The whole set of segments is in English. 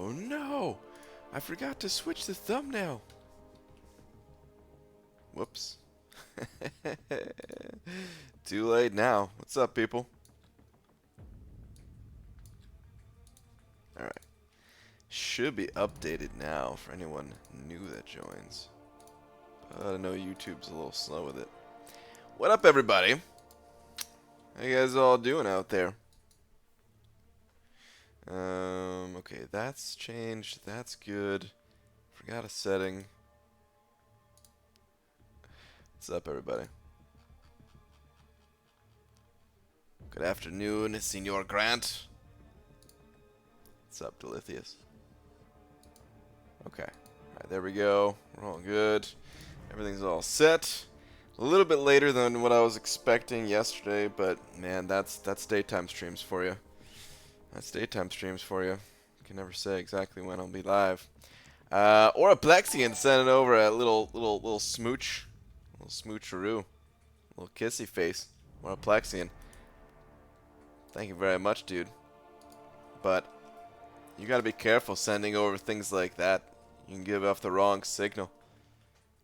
Oh no! I forgot to switch the thumbnail. Whoops. Too late now. What's up, people? Alright. Should be updated now for anyone new that joins. But I know YouTube's a little slow with it. What up, everybody? How you guys all doing out there? Okay, that's changed. That's good. Forgot a setting. What's up, everybody? Good afternoon, Senor Grant. What's up, Delithius? Okay. Alright, there we go. We're all good. Everything's all set. A little bit later than what I was expecting yesterday, but man, that's daytime streams for you. That's daytime streams for you. Can never say exactly when I'll be live. Or a Plexian sending over a little smooch, little smoocheroo, little kissy face. Or a Plexian. Thank you very much, dude. But you gotta be careful sending over things like that. You can give off the wrong signal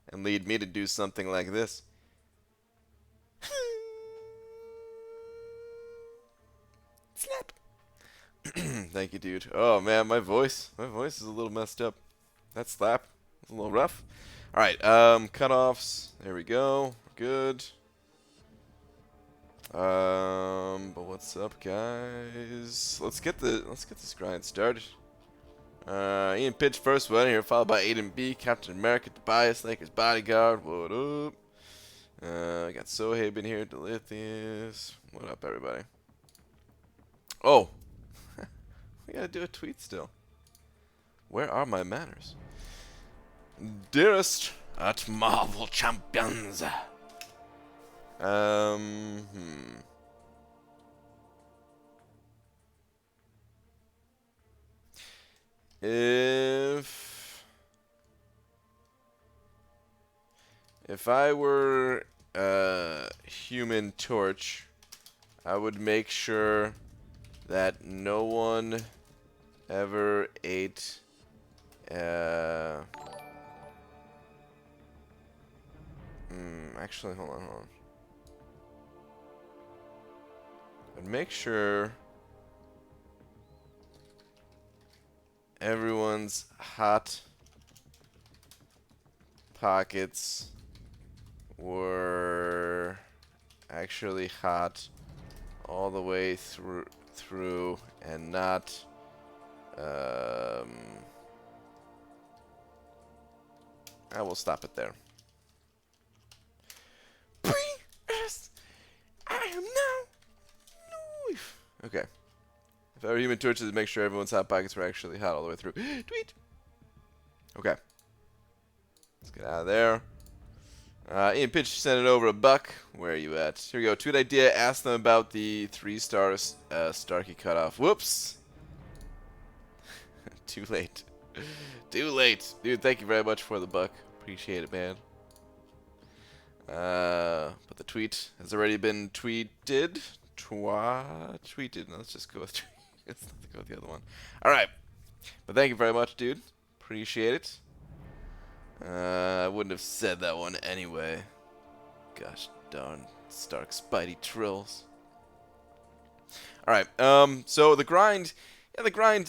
and lead me to do something like this. Slap. Thank you, dude. Oh man, my voice is a little messed up. That slap was a little rough. All right, cutoffs. There we go. Good. But what's up, guys? Let's get this grind started. Ian pitched first one here, followed by Aiden B, Captain America, Tobias, Lakers bodyguard. What up? I got Sohaib in here, Delithius. What up, everybody? Oh, we gotta do a tweet still. Where are my manners? Dearest at Marvel Champions. If I were Human Torch, I would make sure that no one ever ate actually hold on. I'd make sure everyone's hot pockets were actually hot all the way through and not I will stop it there. I am now. Okay. If I were Human Torch, to make sure everyone's hot pockets were actually hot all the way through. Tweet. Okay. Let's get out of there. Ian Pitch sent it over a buck. Where are you at? Here we go. Tweet idea. Ask them about the 3-star Starkey cutoff. Whoops. Too late. Too late. Dude, thank you very much for the buck. Appreciate it, man. But the tweet has already been tweeted. Tweeted. No, let's just go with tweet. Let's not go with the other one. Alright. But thank you very much, dude. Appreciate it. I wouldn't have said that one anyway. Gosh darn Stark Spidey Trills. Alright, so the grind,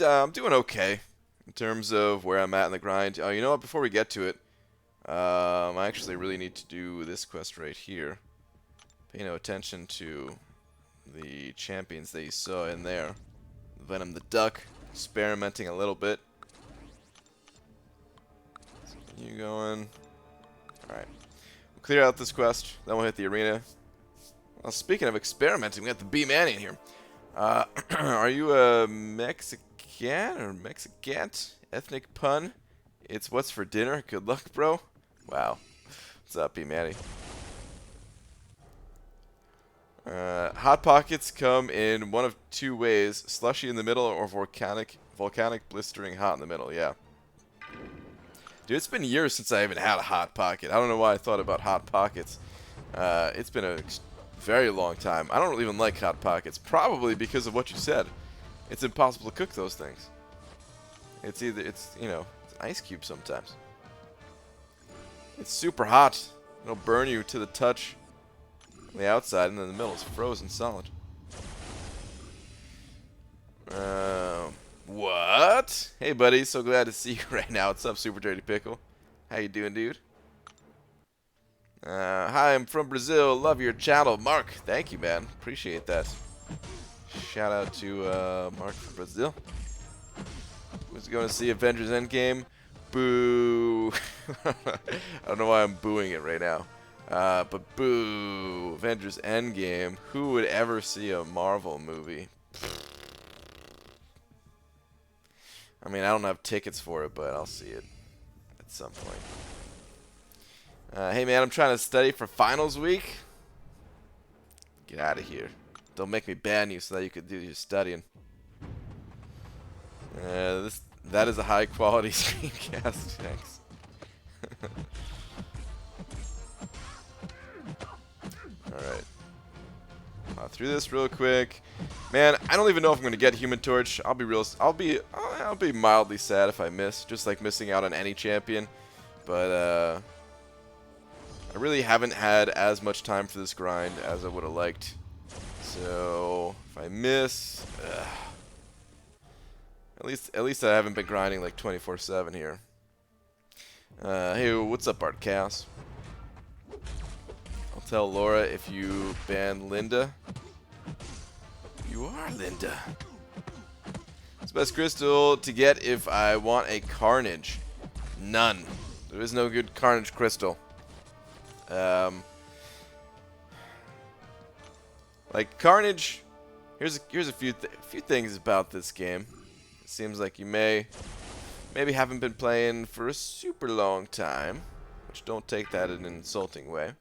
I'm doing okay in terms of where I'm at in the grind. You know what, before we get to it, I actually really need to do this quest right here. Pay no attention to the champions that you saw in there. Venom the Duck, experimenting a little bit. You going? Alright. We'll clear out this quest, then we'll hit the arena. Well, speaking of experimenting, we got the B-Man in here. Are you a Mexican or Mexicant? Ethnic pun? It's what's for dinner? Good luck, bro. Wow. What's up, B-Manny? Hot Pockets come in one of two ways. Slushy in the middle or volcanic blistering hot in the middle. Yeah. Dude, it's been years since I even had a Hot Pocket. I don't know why I thought about Hot Pockets. It's been a very long time. I don't even like Hot Pockets. Probably because of what you said. It's impossible to cook those things. It's either, it's, you know, it's an ice cube sometimes. It's super hot. It'll burn you to the touch on the outside, and then the middle is frozen solid. What? Hey, buddy. So glad to see you right now. What's up, Super Dirty Pickle? How you doing, dude? Hi, I'm from Brazil. Love your channel. Mark, thank you, man. Appreciate that. Shout out to Mark from Brazil. Who's going to see Avengers Endgame? Boo. I don't know why I'm booing it right now. But boo. Avengers Endgame. Who would ever see a Marvel movie? I mean, I don't have tickets for it, but I'll see it at some point. Hey, man, I'm trying to study for finals week. Get out of here. Don't make me ban you so that you could do your studying. That is a high-quality screencast. Thanks. Alright. Through this real quick. Man, I don't even know if I'm gonna get Human Torch. I'll be mildly sad if I miss, just like missing out on any champion. But I really haven't had as much time for this grind as I would have liked. So if I miss, at least I haven't been grinding like 24/7 here. Hey, what's up, Art Chaos? I'll tell Laura if you ban Linda. You are Linda. It's the best crystal to get if I want a Carnage. None. There is no good Carnage crystal. Like Carnage, here's a few things about this game. It seems like you maybe haven't been playing for a super long time, which don't take that in an insulting way.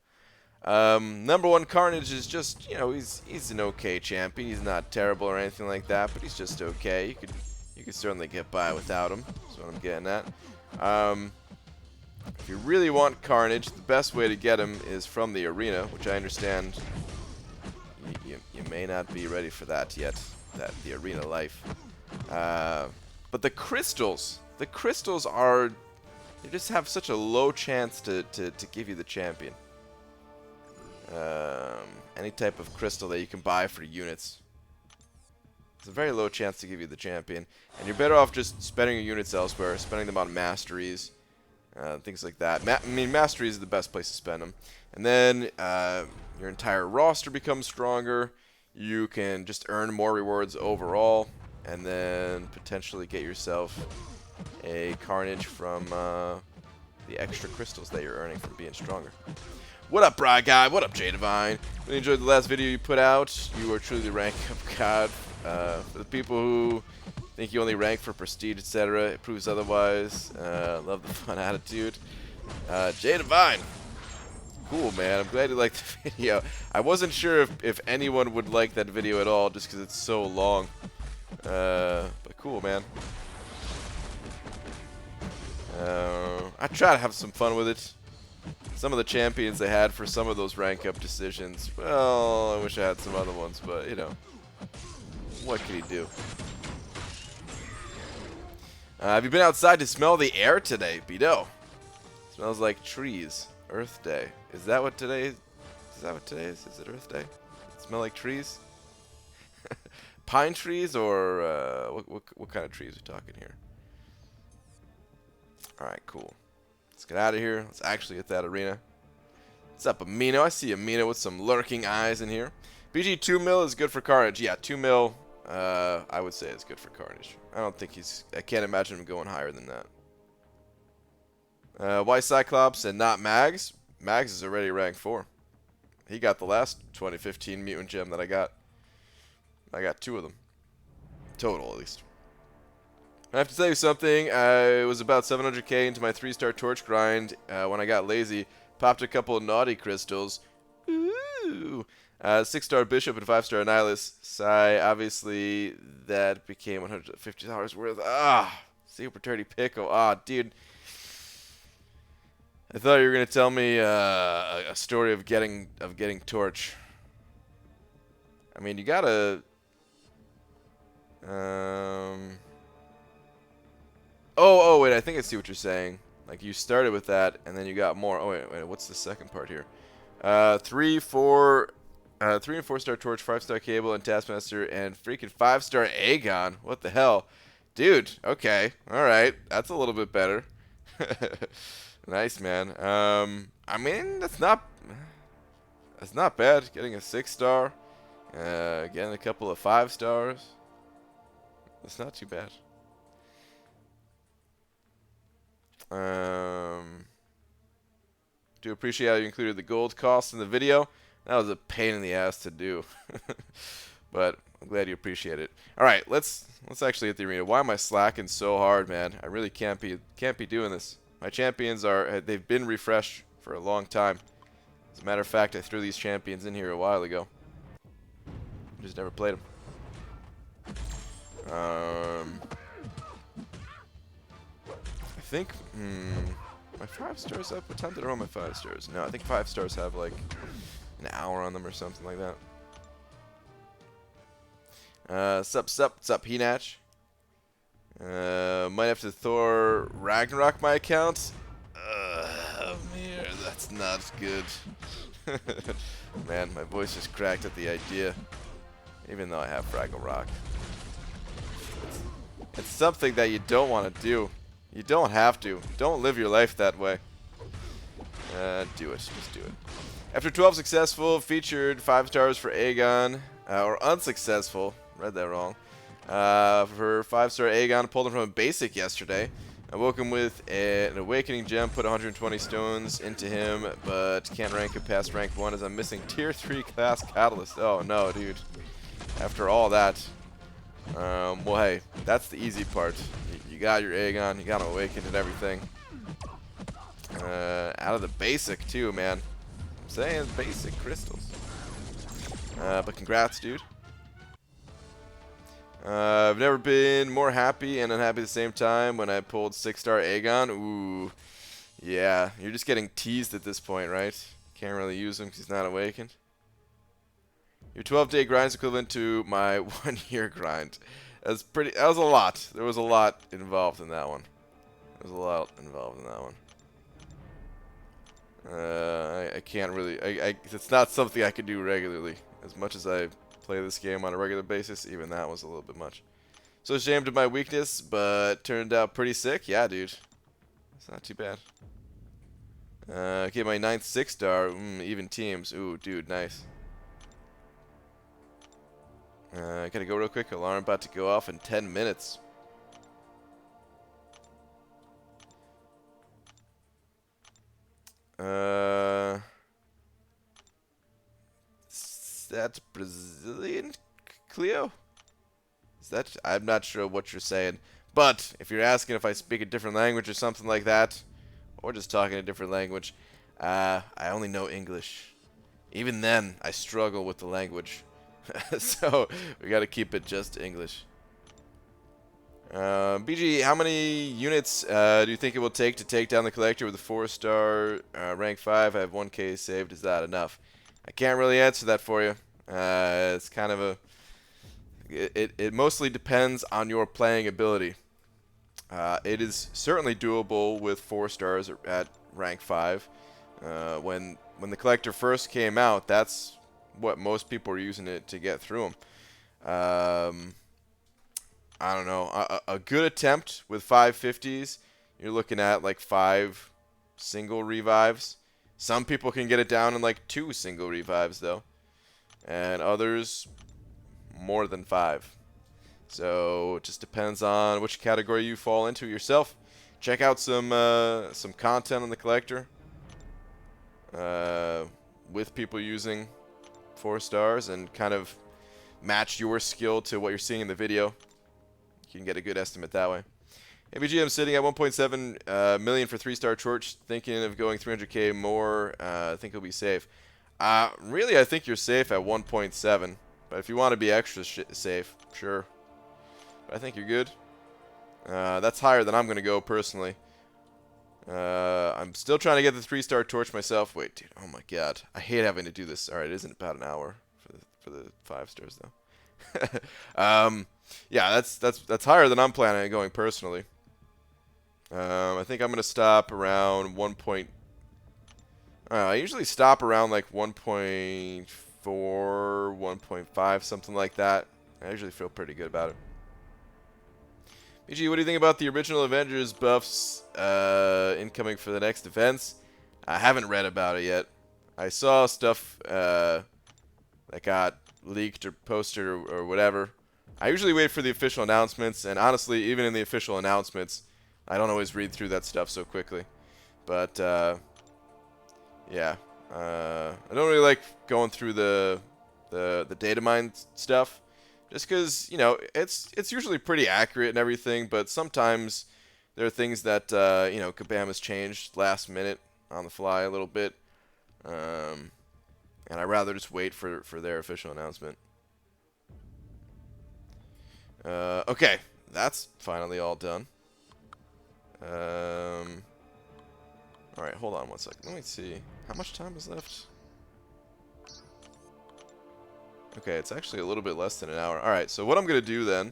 Number one, Carnage is just, you know, he's an okay champion. He's not terrible or anything like that, but he's just okay. You could certainly get by without him. That's what I'm getting at. If you really want Carnage, the best way to get him is from the arena, which I understand you may not be ready for that yet, the arena life. But the crystals are, they just have such a low chance to give you the champion. Any type of crystal that you can buy for units. It's a very low chance to give you the champion. And you're better off just spending your units elsewhere, spending them on masteries, things like that. I mean, masteries is the best place to spend them. And then your entire roster becomes stronger. You can just earn more rewards overall. And then potentially get yourself a Carnage from the extra crystals that you're earning from being stronger. What up, Bry Guy? What up, J Divine? Really enjoyed the last video you put out. You are truly the rank up god. For the people who think you only rank for prestige, etc., it proves otherwise. Love the fun attitude. J Divine. Cool, man. I'm glad you liked the video. I wasn't sure if anyone would like that video at all, just because it's so long. But cool, man. I try to have some fun with it. Some of the champions they had for some of those rank up decisions, well, I wish I had some other ones, but, you know, what can he do? Have you been outside to smell the air today, Bido? Smells like trees. Earth Day. Is that what today is? Is that what today is? Is it Earth Day? Does it smell like trees? Pine trees or what kind of trees are we talking here? Alright, cool. Let's get out of here. Let's actually hit that arena. What's up, Amino? I see Amino with some lurking eyes in here. BG 2 mil is good for Carnage. Yeah, 2 mil, I would say is good for Carnage. I can't imagine him going higher than that. Why Cyclops and not Mags? Mags is already rank 4. He got the last 2015 mutant gem that I got. I got 2 of them. Total, at least. I have to tell you something. I was about 700k into my 3-star torch grind when I got lazy. Popped a couple of naughty crystals. Ooh. 6-star bishop and 5-star nihilus. Sigh. Obviously, that became $150 worth. Ah, super dirty pickle. Ah, dude. I thought you were gonna tell me a story of getting torch. I mean, you gotta. Oh, wait, I think I see what you're saying. Like, you started with that, and then you got more. Oh, wait, what's the second part here? 3, 4, 3 and 4 star Torch, 5-star Cable, and Taskmaster, and freaking 5-star Aegon. What the hell? Dude, okay. Alright, that's a little bit better. Nice, man. I mean, that's not bad. Getting a 6-star, getting a couple of 5 stars. That's not too bad. Do appreciate how you included the gold cost in the video. That was a pain in the ass to do, but I'm glad you appreciate it. All right, let's actually hit the arena. Why am I slacking so hard, man? I really can't be doing this. My champions they've been refreshed for a long time. As a matter of fact, I threw these champions in here a while ago. I just never played them. I think. My 5 stars up? What time did I roll my 5 stars? No, I think 5 stars have like an hour on them or something like that. Sup, Heenach. Might have to Thor Ragnarok my account. Man, that's not good. Man, my voice just cracked at the idea. Even though I have Ragnarok. It's something that you don't want to do. You don't have to. Don't live your life that way. Do it. Just do it. After 12 successful, featured 5 stars for Aegon. Or unsuccessful. Read that wrong. For 5-star Aegon, pulled him from a basic yesterday. I woke him with an Awakening Gem, put 120 stones into him, but can't rank him past rank 1 as I'm missing Tier 3 class Catalyst. Oh no, dude. After all that. Well, hey, that's the easy part. You got your Aegon, you got him awakened and everything. Out of the basic, too, man. I'm saying basic crystals. But congrats, dude. I've never been more happy and unhappy at the same time when I pulled 6-star Aegon. Ooh. Yeah, you're just getting teased at this point, right? Can't really use him because he's not awakened. Your 12-day grind is equivalent to my 1-year grind. That was a lot. There was a lot involved in that one. I can't really. It's not something I can do regularly. As much as I play this game on a regular basis, even that was a little bit much. So ashamed of my weakness, but turned out pretty sick. Yeah, dude. It's not too bad. Okay, my 9th 6-star. Even teams. Ooh, dude, nice. I gotta go real quick. Alarm about to go off in 10 minutes. Is that Brazilian, Cleo? Is that? I'm not sure what you're saying. But if you're asking if I speak a different language or something like that, or just talking a different language, I only know English. Even then, I struggle with the language. So we got to keep it just English. BG, how many units do you think it will take to take down the collector with a 4-star rank 5? I have 1k saved. Is that enough? I can't really answer that for you. It's kind of a. It mostly depends on your playing ability. It is certainly doable with 4 stars at rank 5. When the collector first came out, that's what most people are using it to get through them. I don't know. A good attempt with 550s, you're looking at like 5 single revives. Some people can get it down in like 2 single revives though, and others more than 5. So it just depends on which category you fall into yourself. Check out some content on the collector with people using 4 stars and kind of match your skill to what you're seeing in the video. You can get a good estimate that way. ABG, I'm sitting at 1.7 million for 3-star Torch. Thinking of going 300k more. I think he'll be safe. Really, I think you're safe at 1.7. But if you want to be extra safe, sure. But I think you're good. That's higher than I'm going to go personally. I'm still trying to get the 3-star Torch myself. Wait, dude. Oh my god. I hate having to do this. Alright, it isn't about an hour for the 5 stars though. Yeah, that's higher than I'm planning on going personally. I think I'm going to stop around 1. I usually stop around like 1.4, 1.5, something like that. I usually feel pretty good about it. BG, what do you think about the original Avengers buffs incoming for the next events? I haven't read about it yet. I saw stuff that got leaked or posted or whatever. I usually wait for the official announcements, and honestly, even in the official announcements, I don't always read through that stuff so quickly. But, yeah. I don't really like going through the data mine stuff, just because, you know, it's usually pretty accurate and everything, but sometimes there are things that, you know, Kabam has changed last minute on the fly a little bit. And I'd rather just wait for their official announcement. Okay, that's finally all done. Alright, hold on 1 second. Let me see. How much time is left? Okay, it's actually a little bit less than an hour. Alright, so what I'm going to do then,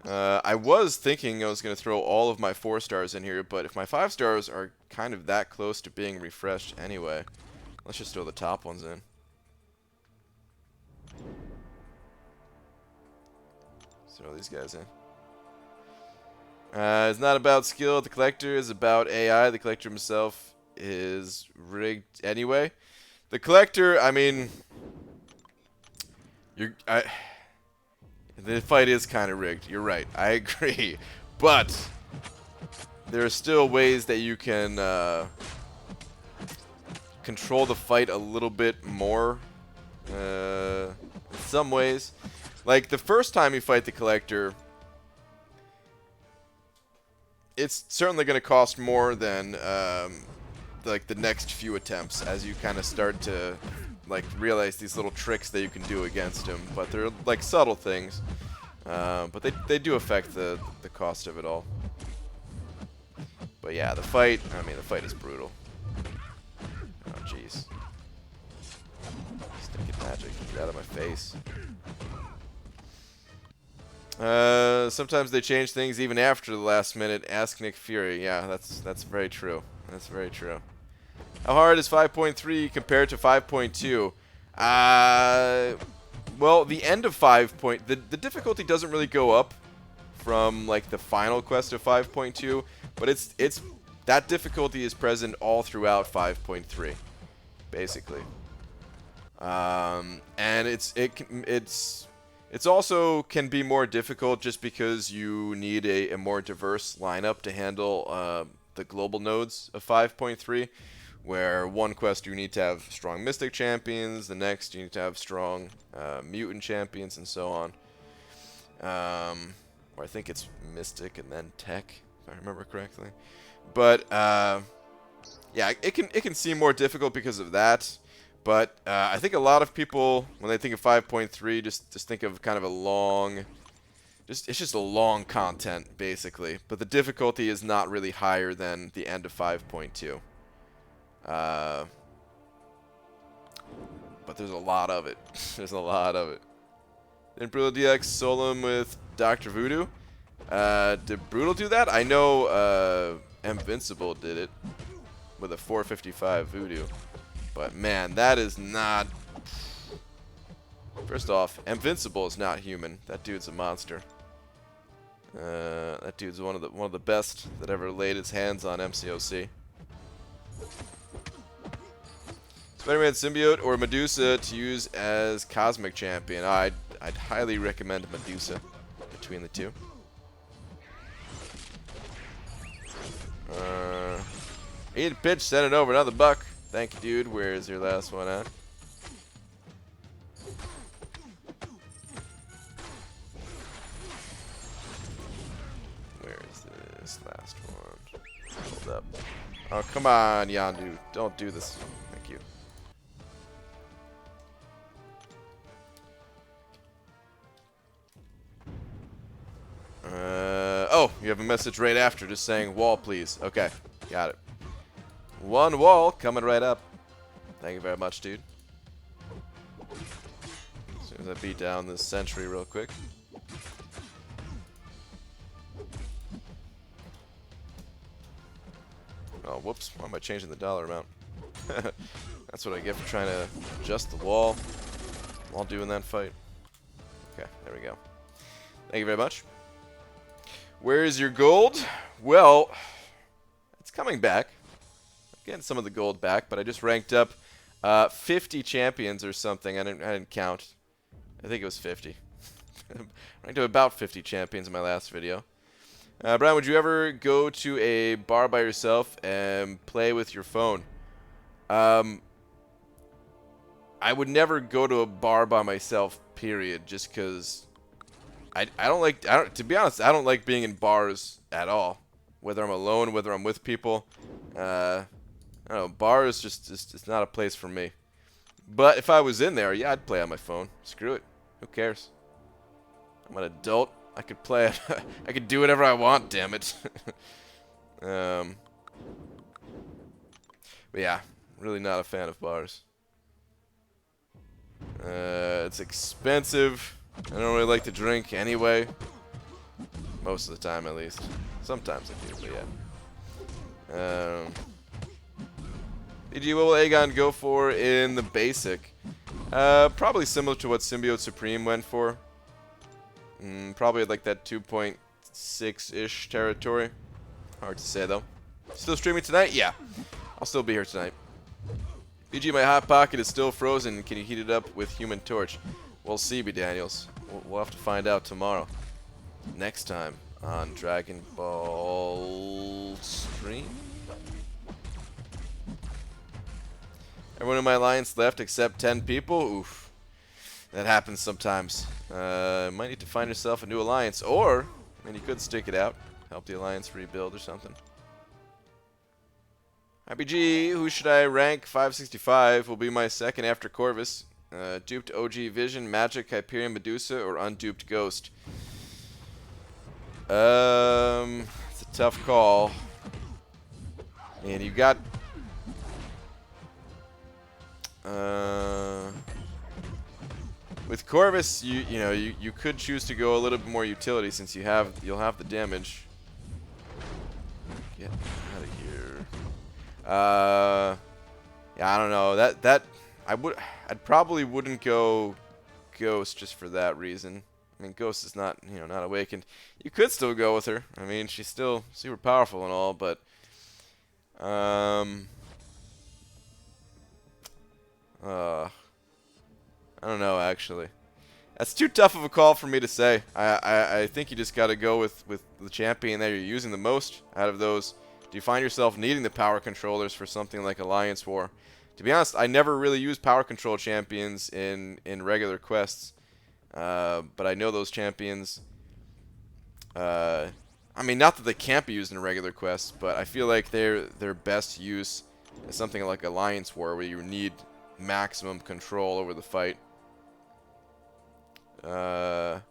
I was thinking I was going to throw all of my 4 stars in here, but if my 5 stars are kind of that close to being refreshed anyway, let's just throw the top ones in. Throw these guys in. It's not about skill. The collector is about AI. The collector himself is rigged anyway. The collector, I mean, the fight is kind of rigged. You're right. I agree. But there are still ways that you can control the fight a little bit more. In some ways. Like, the first time you fight the collector, it's certainly going to cost more than, like, the next few attempts as you kind of start to, like, realize these little tricks that you can do against him. But they're, like, subtle things. But they do affect the cost of it all. But, yeah, the fight, I mean, the fight is brutal. Oh, jeez. Stinking magic. Get out of my face. Sometimes they change things even after the last minute. Ask Nick Fury. Yeah, that's very true. That's very true. How hard is 5.3 compared to 5.2? Well, the end of 5. The difficulty doesn't really go up from like the final quest of 5.2, but it's that difficulty is present all throughout 5.3, basically. And it's also can be more difficult just because you need a more diverse lineup to handle the global nodes of 5.3, where one quest you need to have strong Mystic champions, the next you need to have strong Mutant champions, and so on. Or I think it's Mystic and then Tech, if I remember correctly. But yeah, it can seem more difficult because of that. But I think a lot of people, when they think of 5.3, just think of kind of a long, it's just a long content, basically. But the difficulty is not really higher than the end of 5.2. But there's a lot of it. There's a lot of it. Did Brutal DX solo him with Dr. Voodoo? Did Brutal do that? I know Invincible did it with a 455 Voodoo. But man, that is not. First off, Invincible is not human. That dude's a monster. That dude's one of the best that ever laid his hands on MCOC. Spider-Man Symbiote or Medusa to use as Cosmic Champion? I'd highly recommend Medusa between the two. Eat pitch, send it over, another buck. Thank you, dude. Where is your last one at? Where is this last one? Hold up. Oh, come on, Yandu. Don't do this. Thank you. Oh, you have a message right after just saying wall, please. Okay, got it. One wall coming right up. Thank you very much, dude. As soon as I beat down this sentry real quick. Oh, whoops. Why am I changing the dollar amount? That's what I get for trying to adjust the wall while doing that fight. Okay, there we go. Thank you very much. Where is your gold? Well, it's coming back. I'm getting some of the gold back, but I just ranked up 50 champions or something. I didn't count. I think it was 50. Ranked up about 50 champions in my last video. Brian, would you ever go to a bar by yourself and play with your phone? I would never go to a bar by myself, period, just because I don't like, to be honest, I don't like being in bars at all. Whether I'm alone, whether I'm with people. I don't know, bars just it's not a place for me. But if I was in there, yeah, I'd play on my phone. Screw it. Who cares? I'm an adult. I could play it. I could do whatever I want, damn it. But yeah, really not a fan of bars. It's expensive. I don't really like to drink anyway. Most of the time, at least. Sometimes I do, but yeah. What will Aegon go for in the basic? Probably similar to what Symbiote Supreme went for. Probably like that 2.6-ish territory. Hard to say, though. Still streaming tonight? Yeah. I'll still be here tonight. BG, my Hot Pocket is still frozen. Can you heat it up with Human Torch? We'll see, B. Daniels. We'll have to find out tomorrow. Next time on Dragon Ball Stream. Everyone in my alliance left except 10 people? Oof. That happens sometimes. Might need to find yourself a new alliance. Or, I mean, you could stick it out. Help the alliance rebuild or something. IPG, who should I rank? 565 will be my second after Corvus. Duped OG Vision, Magic, Hyperion, Medusa, or Unduped Ghost? It's a tough call. And you got... with Corvus, you could choose to go a little bit more utility since you'll have the damage. Get out of here. Yeah, I don't know. I'd probably wouldn't go Ghost just for that reason. I mean, Ghost is not awakened. You could still go with her. I mean, she's still super powerful and all, but I don't know, actually. That's too tough of a call for me to say. I think you just got to go with the champion that you're using the most out of those. Do you find yourself needing the power controllers for something like Alliance War? To be honest, I never really use power control champions in regular quests. But I know those champions... I mean, not that they can't be used in regular quests, but I feel like their best use is something like Alliance War, where you need maximum control over the fight. And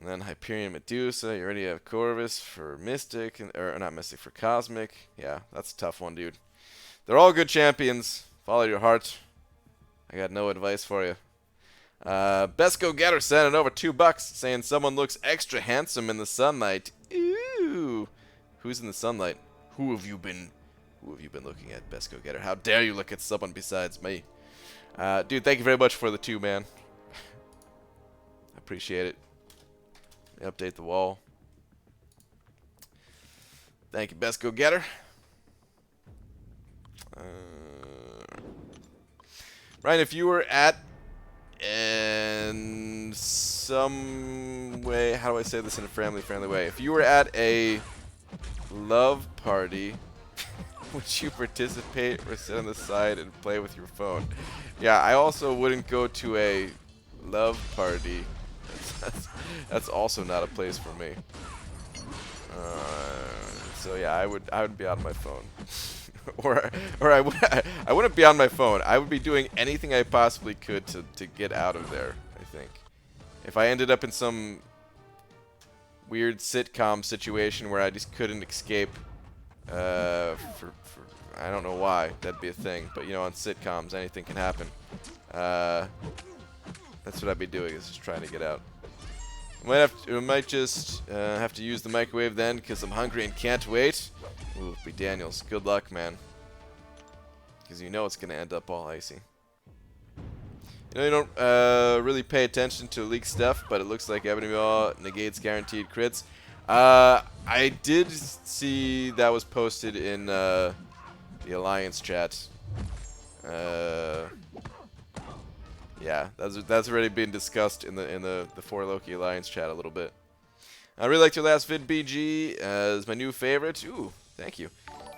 then Hyperion Medusa. You already have Corvus for Mystic, or not Mystic, for Cosmic. Yeah, that's a tough one, dude. They're all good champions. Follow your heart. I got no advice for you. Best Go Getter sending over $2 saying someone looks extra handsome in the sunlight. Ooh. Who's in the sunlight? Who have you been looking at, Best Go Getter? How dare you look at someone besides me? Dude, thank you very much for the 2, man. I appreciate it. Update the wall. Thank you, Best Go Getter. Ryan, if you were at in some way, how do I say this in a family-friendly way? If you were at a love party, would you participate or sit on the side and play with your phone? Yeah, I also wouldn't go to a love party. That's also not a place for me. So yeah, I would be on my phone. or I wouldn't be on my phone. I would be doing anything I possibly could to get out of there, I think. If I ended up in some weird sitcom situation where I just couldn't escape, I don't know why that'd be a thing, but you know, on sitcoms anything can happen. That's what I'd be doing, is just trying to get out. We might just have to use the microwave then, because I'm hungry and can't wait. Ooh, B. Daniels, good luck, man. Because you know it's going to end up all icy. You know, you don't really pay attention to league stuff, but it looks like Ebony Maw negates guaranteed crits. I did see that was posted in the Alliance chat. Yeah, that's already been discussed in the 4 Loki Alliance chat a little bit. I really liked your last vid, BG, as my new favorite. Ooh, thank you.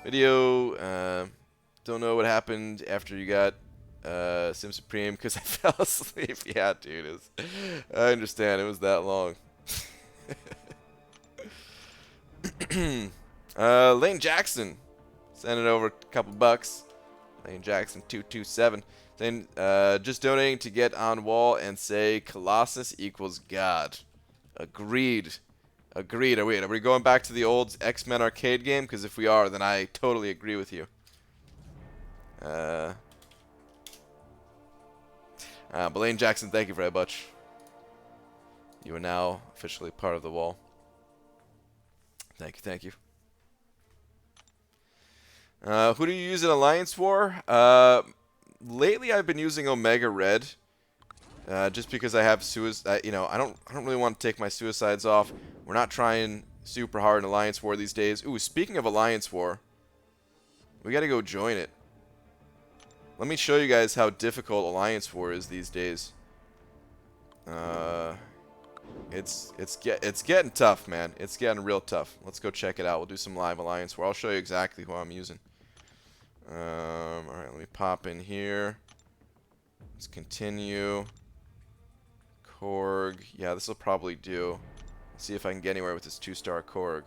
Video. Don't know what happened after you got Sim Supreme because I fell asleep. Yeah, dude, I understand. It was that long. Lane Jackson sending over a couple bucks. Lane Jackson 227 saying just donating to get on wall and say Colossus equals God. Agreed. Agreed. Wait, are we going back to the old X-Men arcade game? Because if we are, then I totally agree with you. But Lane Jackson, thank you very much. You are now officially part of the wall. Thank you, thank you. Who do you use in Alliance War? Lately, I've been using Omega Red, just because I have suicide. You know, I don't really want to take my suicides off. We're not trying super hard in Alliance War these days. Ooh, speaking of Alliance War, we got to go join it. Let me show you guys how difficult Alliance War is these days. It's getting tough, man. It's getting real tough. Let's go check it out. We'll do some live Alliance War. I'll show you exactly who I'm using. Alright, let me pop in here. Let's continue. Korg. Yeah, this will probably do. Let's see if I can get anywhere with this 2-star Korg.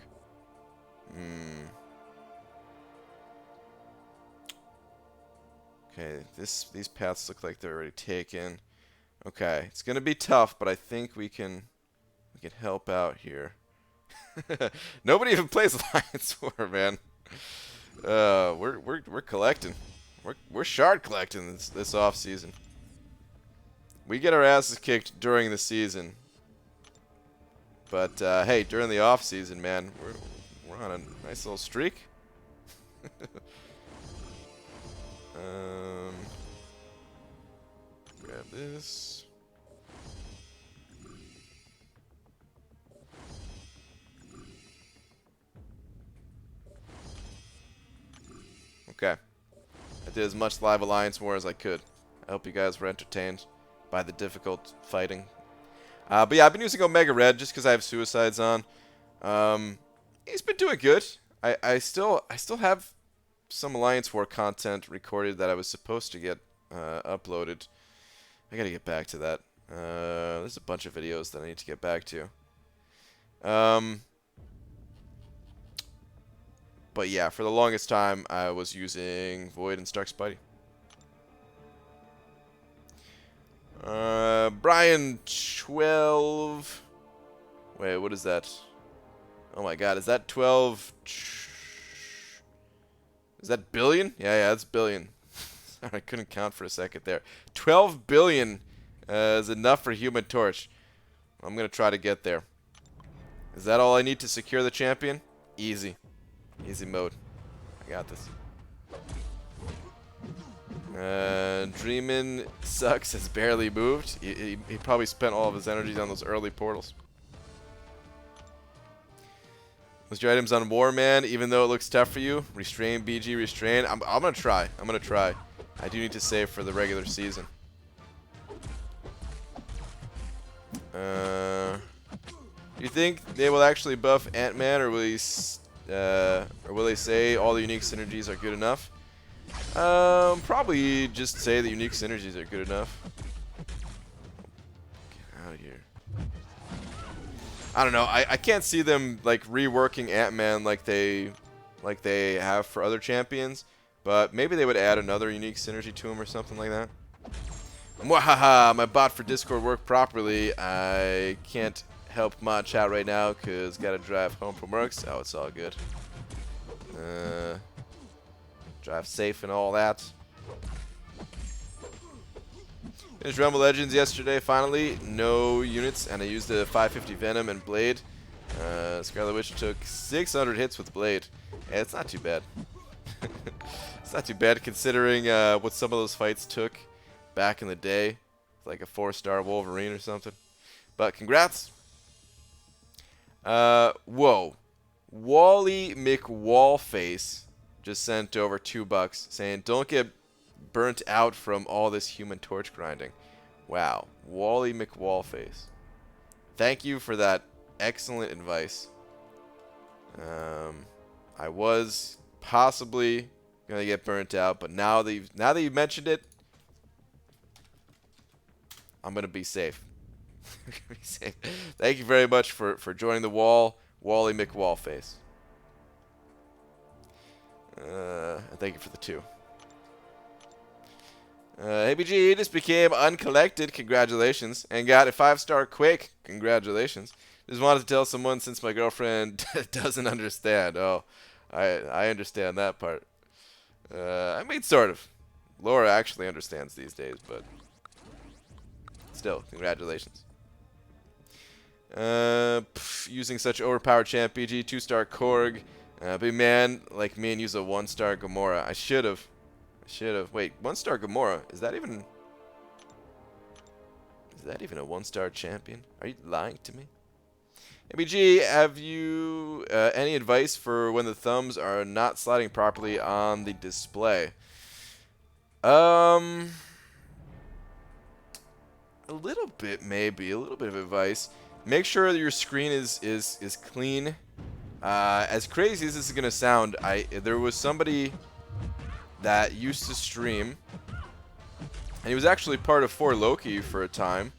Okay, these paths look like they're already taken. Okay, it's gonna be tough, but I think we can help out here. Nobody even plays Alliance War, man. We're collecting. We're shard collecting this off season. We get our asses kicked during the season, but hey, during the off season, man, we're on a nice little streak. Grab this. Okay. I did as much live Alliance War as I could. I hope you guys were entertained by the difficult fighting. But yeah, I've been using Omega Red just because I have suicides on. He's been doing good. I still have some Alliance War content recorded that I was supposed to get uploaded. I gotta get back to that. There's a bunch of videos that I need to get back to. But yeah, for the longest time, I was using Void and Stark Spidey. Brian 12. Wait, what is that? Oh my God, is that 12? Is that billion? Yeah, that's billion. I couldn't count for a second there. 12 billion is enough for Human Torch. I'm gonna try to get there. Is that all I need to secure the champion? Easy. Easy mode. I got this. Dreamin' sucks. Has barely moved. He probably spent all of his energies on those early portals. List your items on War, man. Even though it looks tough for you, restrain, BG, restrain. I'm gonna try. I'm gonna try. I do need to save for the regular season. Do you think they will actually buff Ant-Man, or will they say all the unique synergies are good enough? Probably just say the unique synergies are good enough. Get out of here. I don't know. I can't see them like reworking Ant-Man like they have for other champions, but maybe they would add another unique synergy to him or something like that. Mwahaha! My bot for Discord worked properly. I can't help my chat right now because gotta drive home from work. Oh, it's all good. Drive safe and all that. Finished Rumble Legends yesterday, finally. No units, and I used a 550 Venom and Blade. Scarlet Witch took 600 hits with Blade. Yeah, it's not too bad. It's not too bad considering what some of those fights took back in the day. Like a 4-star Wolverine or something. But congrats. Whoa. Wally McWallface just sent over $2 saying, don't get burnt out from all this Human Torch grinding. Wow. Wally McWallface. Thank you for that excellent advice. I was possibly gonna get burnt out, but now that you've mentioned it, I'm gonna be safe. Thank you very much for joining the wall, Wally McWallface. Thank you for the 2. ABG just became uncollected. Congratulations. And got a 5-star Quake. Congratulations. Just wanted to tell someone since my girlfriend doesn't understand. Oh, I understand that part. I mean, sort of. Laura actually understands these days, but still, congratulations. Using such overpowered champ, BG, 2-star Korg. Big man like me and use a 1-star Gamora. I should have. Wait, 1-star Gamora. Is that even a 1-star champion? Are you lying to me? ABG, have you any advice for when the thumbs are not sliding properly on the display? A little bit, maybe. A little bit of advice. Make sure that your screen is clean. As crazy as this is gonna sound, there was somebody that used to stream, and he was actually part of 4Loki for a time.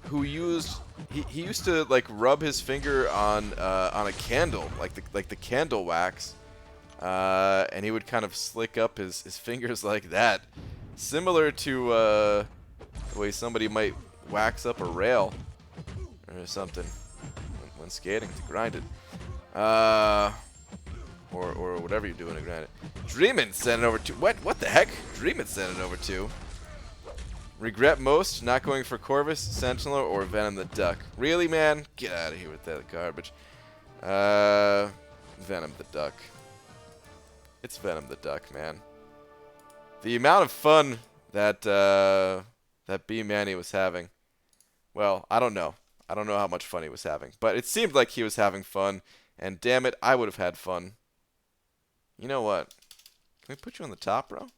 Who used he used to like rub his finger on a candle, like the candle wax, and he would kind of slick up his fingers like that, similar to the way somebody might wax up a rail or something when skating to grind it. Or whatever you're doing to grind it. Dreamin' sent it over to... What the heck? Dreamin' sent it over to... Regret most not going for Corvus, Sentinel, or Venom the Duck. Really, man? Get out of here with that garbage. Venom the Duck. It's Venom the Duck, man. The amount of fun that that B Manny was having. Well, I don't know. I don't know how much fun he was having, but it seemed like he was having fun. And damn it, I would have had fun. You know what? Can we put you on the top, bro? Would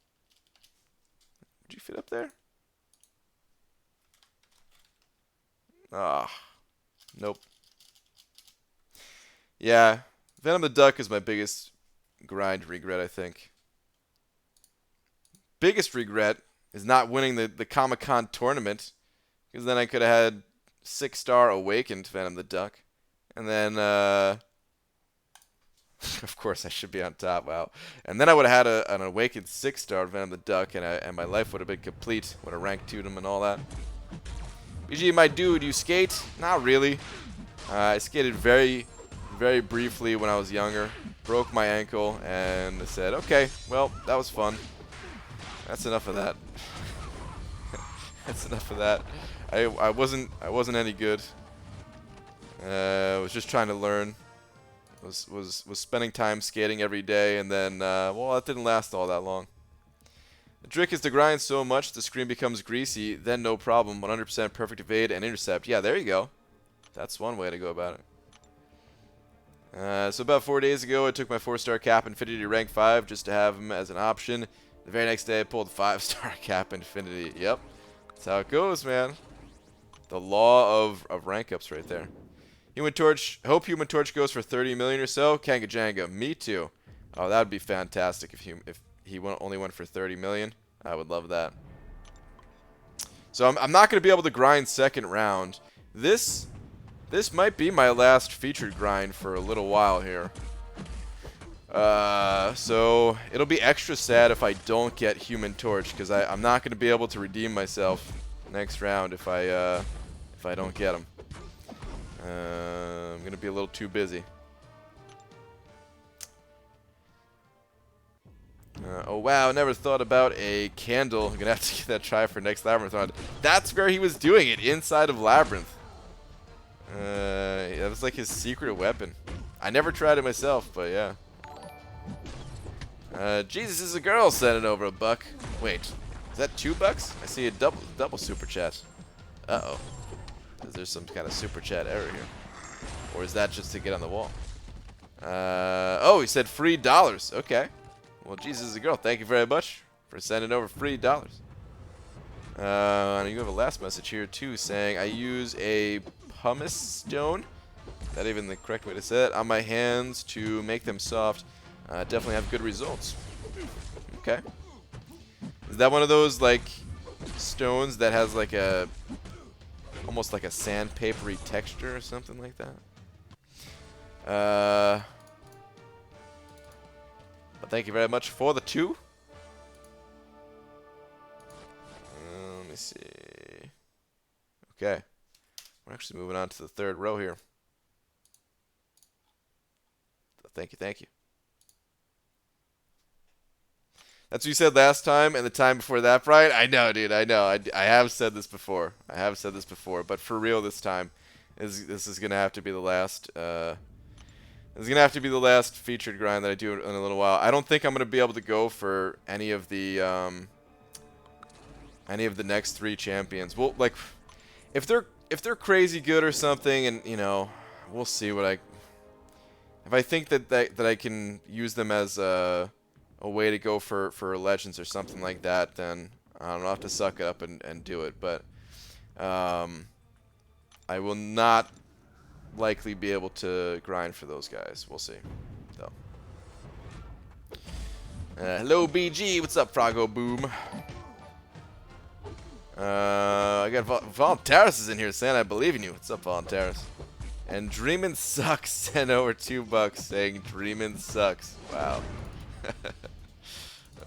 you fit up there? Ah, nope. Yeah, Venom the Duck is my biggest grind regret, I think. Biggest regret is not winning the Comic-Con tournament, because then I could have had 6-star Awakened Venom the Duck. And then, of course, I should be on top. Wow. And then I would have had an Awakened 6-star Venom the Duck, and my life would have been complete. Would have ranked 2'd him and all that. BG, my dude, you skate? Not really. I skated very, very briefly when I was younger. Broke my ankle, and I said, okay, well, that was fun. That's enough of that. That's enough of that. I wasn't any good. Was just trying to learn. Was spending time skating every day, and then well, that didn't last all that long. The trick is to grind so much the screen becomes greasy, then no problem. 100% perfect evade and intercept. Yeah, there you go. That's one way to go about it. So about 4 days ago, I took my 4-star Cap Infinity to rank 5 just to have him as an option. The very next day, I pulled 5-star Cap Infinity. Yep, that's how it goes, man. The law of rank ups right there. Human Torch. Hope Human Torch goes for 30 million or so. Kanga Janga. Me too. Oh, that would be fantastic if he only went for 30 million. I would love that. So I'm not going to be able to grind second round. This might be my last featured grind for a little while here. So it'll be extra sad if I don't get Human Torch, because I'm not going to be able to redeem myself next round if I don't get him. I'm going to be a little too busy. Oh wow, never thought about a candle. I'm gonna have to get that try for next Labyrinth run. That's where he was doing it, inside of Labyrinth. That was like his secret weapon. I never tried it myself, but yeah. Jesus is a girl sending over $1. Wait, is that $2? I see a double super chat. Uh-oh. Is there some kind of super chat error here? Or is that just to get on the wall? Oh, he said free dollars. Okay. Well, Jesus is a girl. Thank you very much for sending over free dollars. And you have a last message here, too, saying, I use a pumice stone. Is that even the correct way to say it? On my hands to make them soft. Definitely have good results. Okay. Is that one of those, like, stones that has, like, a... almost like a sandpapery texture or something like that? But thank you very much for the 2. Let me see. Okay. We're actually moving on to the 3rd row here. So thank you, thank you. That's what you said last time and the time before that, Brian? I know, dude, I know. I have said this before. I have said this before, but for real this time, this is going to have to be the last... This is going to have to be the last featured grind that I do in a little while. I don't think I'm going to be able to go for any of the next 3 champions. Well, like, if they're crazy good or something, and you know, we'll see what if I think that I can use them as a way to go for legends or something like that, then I don't know, I'll have to suck it up and do it. But I will not likely be able to grind for those guys. We'll see, though. Hello, BG. What's up, Froggo Boom? I got Voluntaris is in here saying I believe in you. What's up, Voluntaris? And Dreamin' Sucks sent over $2 saying Dreamin' Sucks. Wow.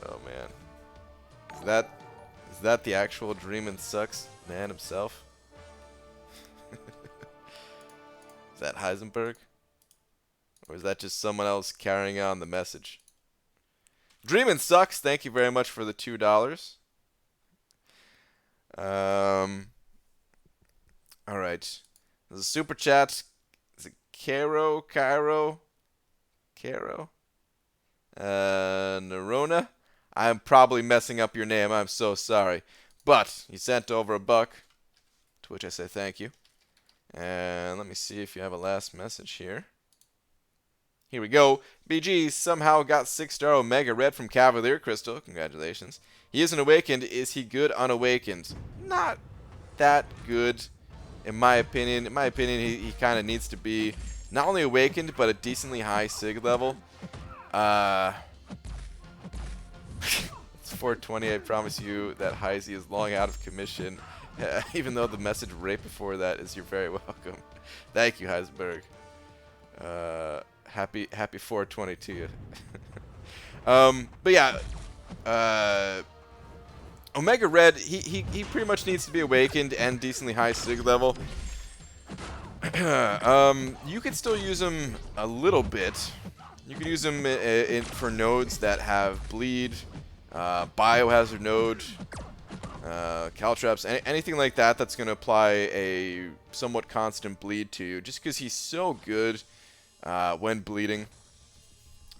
Oh man. Is that the actual Dreamin' Sucks man himself? Is that Heisenberg? Or is that just someone else carrying on the message? Dreamin' Sucks, thank you very much for the $2. Alright. There's a super chat. Is it Caro? Nerona? I'm probably messing up your name. I'm so sorry. But you sent over $1, to which I say thank you. And let me see if you have a last message here. Here we go. BG somehow got 6-star Omega Red from Cavalier Crystal. Congratulations. He isn't awakened. Is he good unawakened? Not that good, in my opinion. In my opinion, he kind of needs to be not only awakened, but a decently high sig level. It's 420. I promise you that Heisey is long out of commission. Even though the message right before that is "You're very welcome." Thank you, Heisenberg. Happy 420 to you. But yeah, Omega Red, he pretty much needs to be awakened and decently high sig level. You can still use him a little bit. You can use him for nodes that have bleed, biohazard node, caltraps, anything like that that's going to apply a somewhat constant bleed to you, just because he's so good when bleeding.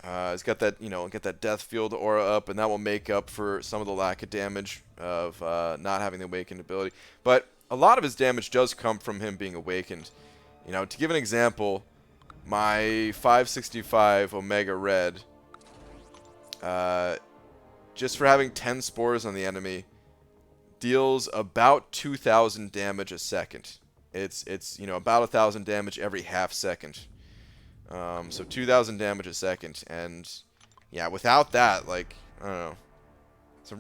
He's got that, get that death field aura up, and that will make up for some of the lack of damage of not having the awakened ability. But a lot of his damage does come from him being awakened. To give an example, my 565 Omega Red, just for having 10 spores on the enemy, deals about 2,000 damage a second. It's about 1,000 damage every half second. So 2,000 damage a second, and yeah, without that, like, I don't know, it's a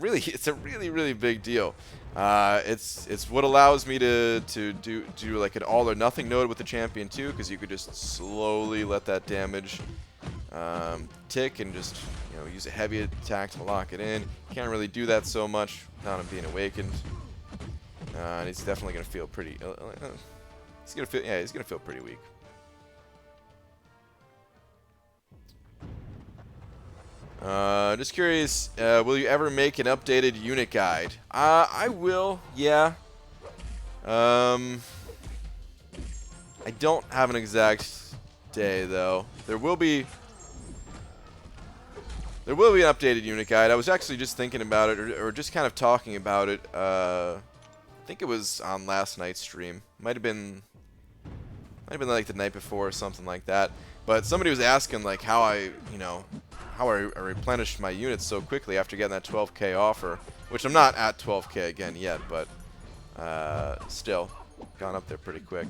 really big deal. It's what allows me to do like an all or nothing node with the champion too, because you could just slowly let that damage tick and just use a heavy attack to lock it in. Can't really do that so much without him being awakened, and he's definitely gonna feel pretty. He's gonna feel pretty weak. Just curious, will you ever make an updated unit guide? I will, yeah. I don't have an exact day, though. There will be an updated unit guide. I was actually just thinking about it, or just kind of talking about it. I think it was on last night's stream. Might have been like the night before or something like that. But somebody was asking like how I replenished my units so quickly after getting that 12k offer, which I'm not at 12k again yet, but still gone up there pretty quick.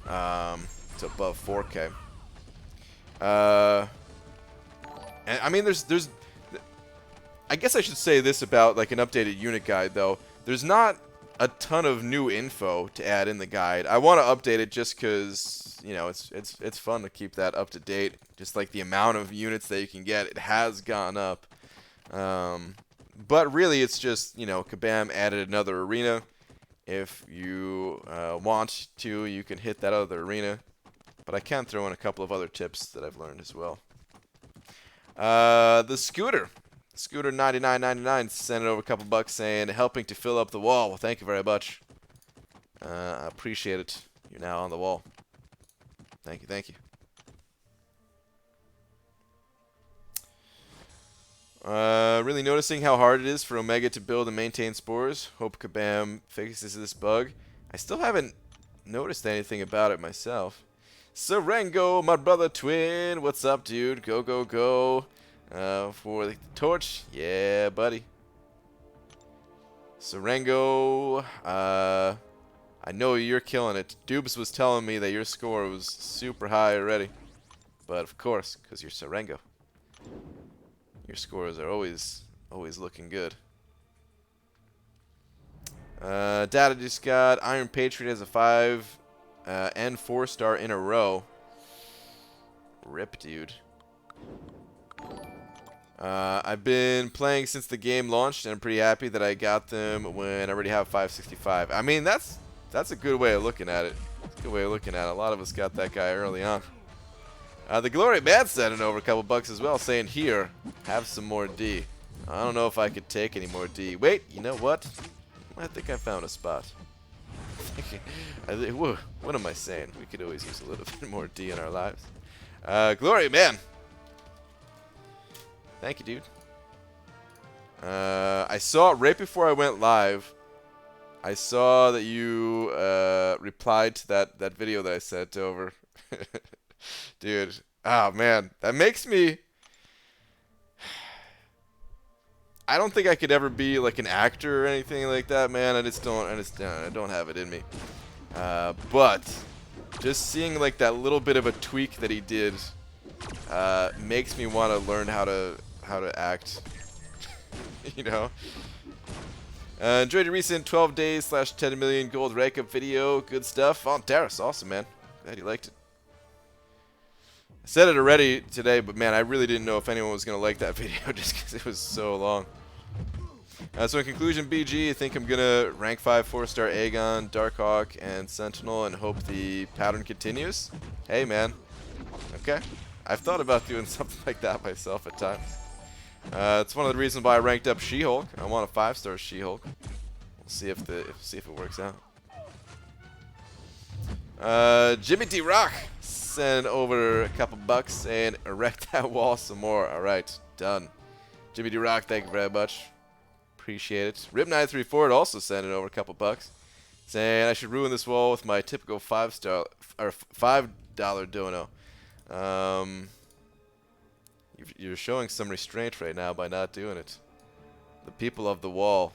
To above 4k. And I mean, there's. I guess I should say this about like an updated unit guide though. There's not a ton of new info to add in the guide. I want to update it just because you know it's fun to keep that up to date. Just like the amount of units that you can get, it has gone up. But really, it's just Kabam added another arena. If you want to, you can hit that other arena. But I can throw in a couple of other tips that I've learned as well. The Scooter 99.99 sent over a couple bucks saying helping to fill up the wall. Well, thank you very much. I appreciate it. You're now on the wall. Thank you, thank you. Really noticing how hard it is for Omega to build and maintain spores. Hope Kabam fixes this bug. I still haven't noticed anything about it myself. Serengo, my brother twin. What's up, dude? Go, go, go. For the torch. Yeah, buddy. Serengo. I know you're killing it. Dubes was telling me that your score was super high already. But of course, because you're Serengo. Your scores are always looking good. Data just got Iron Patriot as a 5 and 4-star in a row. Rip, dude. I've been playing since the game launched, and I'm pretty happy that I got them when I already have 565. I mean, that's a good way of looking at it. It's a good way of looking at it. A lot of us got that guy early on. The Glory Man sent over a couple bucks as well, saying, here, have some more D. I don't know if I could take any more D. Wait, you know what? I think I found a spot. What am I saying? We could always use a little bit more D in our lives. Glory Man! Thank you, dude. I saw, right before I went live, I saw that you replied to that video that I sent over. Dude, oh man, that makes me... I don't think I could ever be like an actor or anything like that, man. I don't have it in me. But just seeing like that little bit of a tweak that he did makes me want to learn how to act. You know. Enjoyed your recent 12 days / 10 million gold rank up video. Good stuff. Oh, Darius, awesome, man. Glad you liked it. I said it already today, but man, I really didn't know if anyone was going to like that video just because it was so long. So in conclusion, BG, I think I'm going to rank 5 4-star Aegon, Darkhawk, and Sentinel and hope the pattern continues. Hey, man. Okay. I've thought about doing something like that myself at times. It's one of the reasons why I ranked up She-Hulk. I want a 5-star She-Hulk. We'll see if it works out. Jimmy D Rock sent over a couple bucks saying erect that wall some more. All right, done. Jimmy D Rock, thank you very much. Appreciate it. Rip934 also sent it over a couple bucks saying I should ruin this wall with my typical $5 dono. You're showing some restraint right now by not doing it. The people of the wall,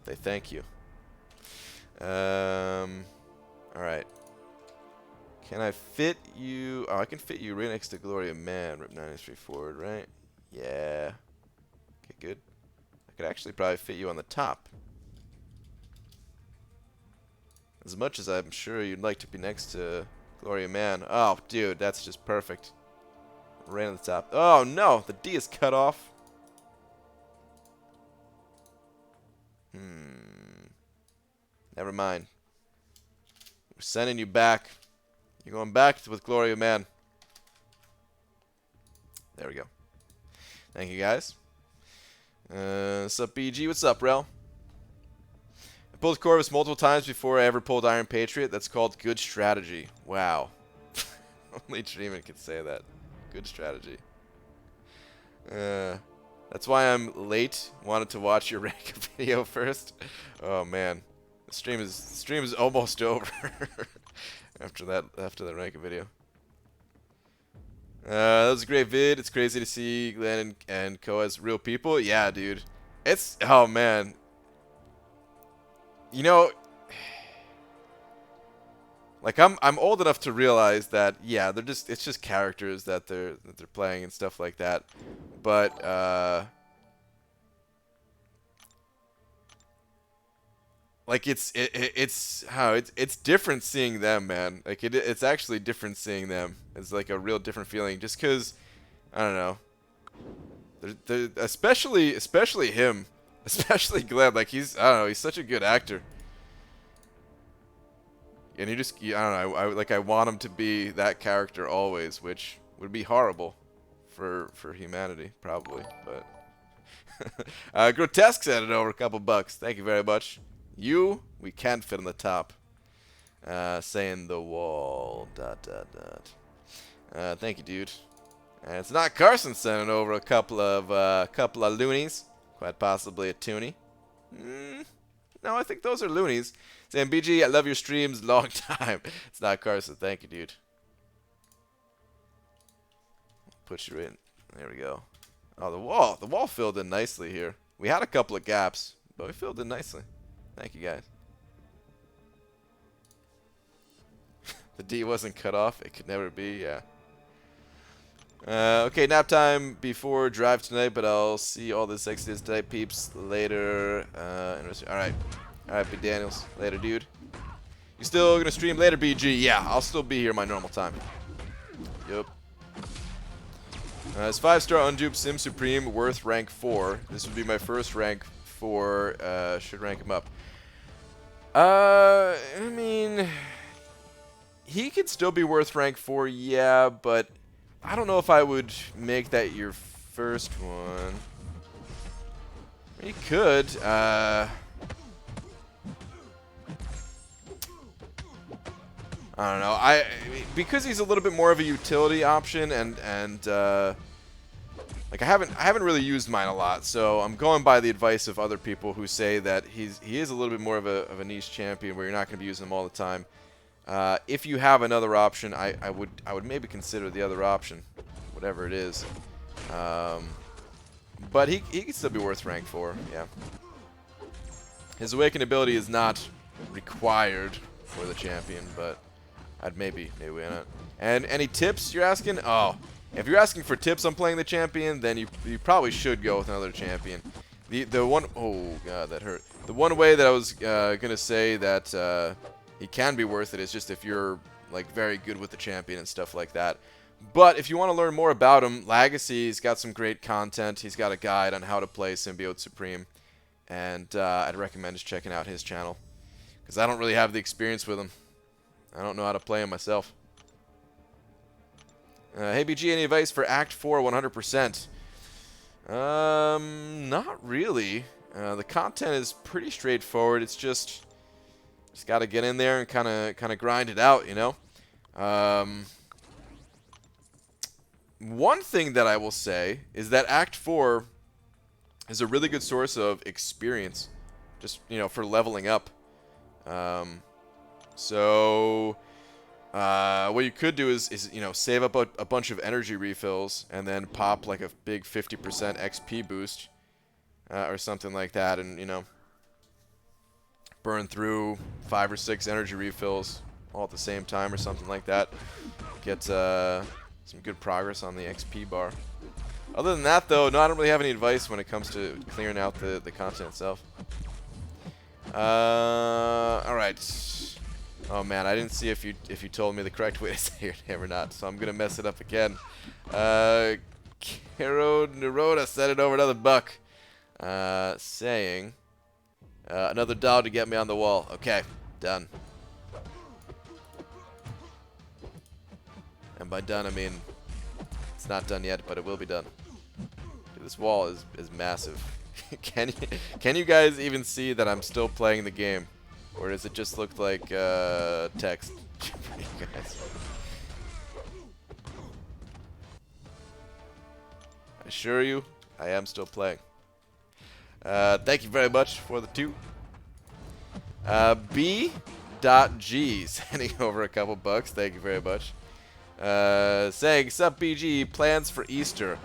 they thank you. All right. Can I fit you? Oh, I can fit you right next to Gloria Man. Rip934 forward, right? Yeah. Okay, good. I could actually probably fit you on the top. As much as I'm sure you'd like to be next to Gloria Man. Oh, dude, that's just perfect. Right on the top. Oh, no. The D is cut off. Never mind. We're sending you back. You're going back with Gloria Man. There we go. Thank you, guys. What's up, BG? What's up, Rel? I pulled Corvus multiple times before I ever pulled Iron Patriot. That's called good strategy. Wow. Only Dreamin' can say that. Good strategy. That's why I'm late. Wanted to watch your rank video first. Oh man, the stream is almost over after that rank video. That was a great vid. It's crazy to see Glenn and Co as real people. Yeah, dude. It's oh man. You know, like I'm old enough to realize that yeah, it's just characters that they're playing and stuff like that. But like it's different seeing them, man. Like it's actually different seeing them. It's like a real different feeling just cuz I don't know. Especially him, especially Glenn, like I don't know, he's such a good actor. And I don't know, I want him to be that character always, which would be horrible for humanity, probably, but Grotesque sent it over a couple bucks. Thank you very much. We can't fit on the top. Saying the wall, ... Thank you, dude. And it's not Carson sending over a couple of loonies. Quite possibly a toonie. No, I think those are loonies. Saying, BG, I love your streams. Long time. It's not Carson. Thank you, dude. Put you in. There we go. Oh, the wall filled in nicely here. We had a couple of gaps, but we filled in nicely. Thank you, guys. The D wasn't cut off. It could never be. Yeah. Okay, nap time before drive tonight, but I'll see all this Exodus tonight, peeps, later. Alright, B. Daniels. Later, dude. You still gonna stream later, BG? Yeah, I'll still be here my normal time. Yup. Is 5-star undupe Sim Supreme worth rank 4? This would be my first rank 4. Should rank him up. I mean, he could still be worth rank 4, yeah, but I don't know if I would make that your first one. You could. I don't know. Because he's a little bit more of a utility option, and like I haven't really used mine a lot, so I'm going by the advice of other people who say that he is a little bit more of a niche champion where you're not going to be using him all the time. If you have another option, I would maybe consider the other option, whatever it is. But he could still be worth rank 4, yeah. His awaken ability is not required for the champion, but I'd maybe why not. And any tips you're asking? Oh, if you're asking for tips on playing the champion, then you probably should go with another champion. The one, oh god, that hurt. The one way that I was gonna say that he can be worth it is just if you're like very good with the champion and stuff like that. But if you want to learn more about him, Legacy's got some great content. He's got a guide on how to play Symbiote Supreme, and I'd recommend just checking out his channel because I don't really have the experience with him. I don't know how to play him myself. Hey BG, any advice for Act 4 100%? Not really. The content is pretty straightforward. It's just got to get in there and kind of grind it out, you know. One thing that I will say is that Act 4 is a really good source of experience, just for leveling up. So what you could do is save up a bunch of energy refills and then pop like a big 50% XP boost or something like that, and burn through 5 or 6 energy refills all at the same time or something like that. Get some good progress on the XP bar. Other than that, though, no, I don't really have any advice when it comes to clearing out the content itself. All right. Oh man, I didn't see if you told me the correct way to say your name or not, so I'm gonna mess it up again. Karo Neroda sent it over another buck, saying another doll to get me on the wall. Okay, done. And by done, I mean it's not done yet, but it will be done. This wall is massive. Can you guys even see that I'm still playing the game? Or does it just look like text for you guys? I assure you, I am still playing. Thank you very much for the 2. B.G. sending over a couple bucks. Thank you very much. Saying, sup BG, plans for Easter?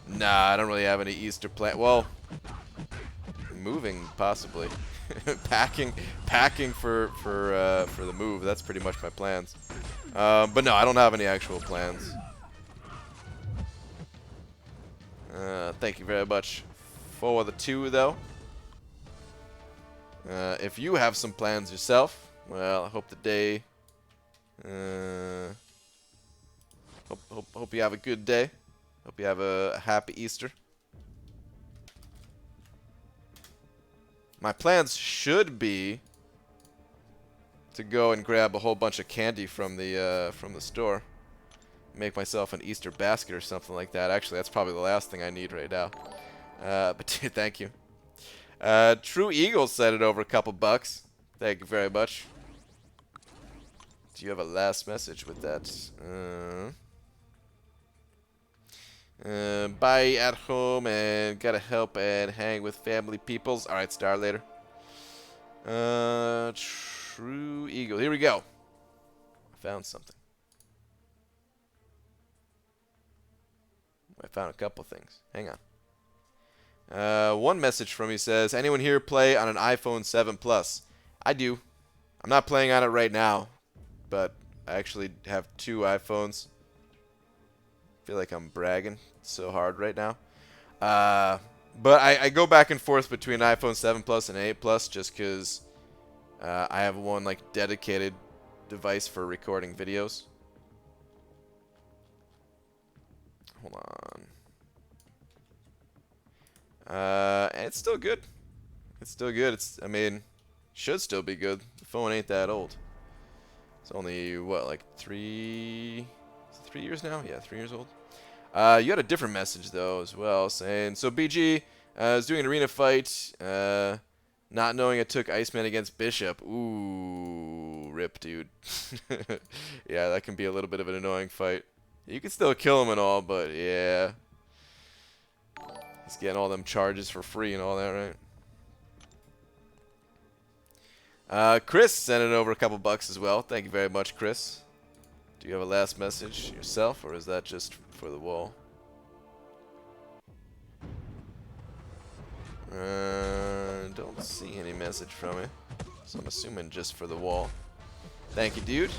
Nah, I don't really have any Easter plan. Well, moving possibly. packing for the move. That's pretty much my plans. But no, I don't have any actual plans. Thank you very much for the 2 though. If you have some plans yourself, well, I hope the day. Hope you have a good day. Hope you have a happy Easter. My plans should be to go and grab a whole bunch of candy from the store. Make myself an Easter basket or something like that. Actually, that's probably the last thing I need right now. But dude, thank you. True Eagle sent it over a couple bucks. Thank you very much. Do you have a last message with that? Bye at home and gotta help and hang with family peoples. Alright, star later. True Eagle. Here we go. I found something. I found a couple things. Hang on. One message from me says, anyone here play on an iPhone 7 Plus? I do. I'm not playing on it right now, but I actually have 2 iPhones. I feel like I'm bragging so hard right now. But I go back and forth between iPhone 7 Plus and 8 Plus just because I have one like dedicated device for recording videos. Hold on. And it's still good. It's still good. I mean, should still be good. The phone ain't that old. It's only, what, like 3 years now? Yeah, 3 years old. You had a different message, though, as well, saying, so BG is doing an arena fight, not knowing it took Iceman against Bishop. Ooh, rip, dude. Yeah, that can be a little bit of an annoying fight. You can still kill him and all, but yeah. He's getting all them charges for free and all that, right? Chris sent it over a couple bucks as well. Thank you very much, Chris. Do you have a last message yourself, or is that just for the wall? Don't see any message from it, so I'm assuming just for the wall. Thank you, dude.